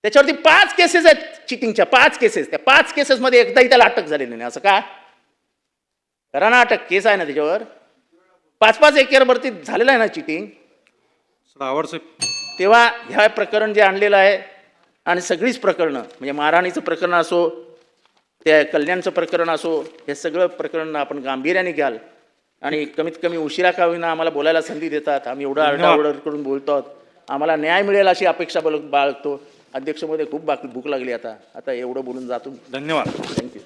त्याच्यावरती 5 केसेस आहेत चिटिंगच्या, 5 केसेस. त्या 5 केसेसमध्ये एकदाही त्याला अटक झालेली नाही. असं का? करा ना अटक, केस आहे ना त्याच्यावर. 5-5 एकरवरती झालेलं आहे ना चिटिंग. आवडचं. तेव्हा ह्या प्रकरण जे आणलेलं आहे आणि सगळीच प्रकरणं म्हणजे महाराणीचं प्रकरण असो, त्या कल्याणचं प्रकरण असो, हे सगळं प्रकरण आपण गांभीर्याने घ्याल आणि कमीत कमी उशिरा का होईना आम्हाला बोलायला संधी देतात. आम्ही एवढं आरडाओरड करून बोलतो आहोत, आम्हाला न्याय मिळेल अशी अपेक्षा बाळगतो. अध्यक्ष महोदय खूप भूक लागली आता एवढं बोलून जातो. धन्यवाद. थँक्यू.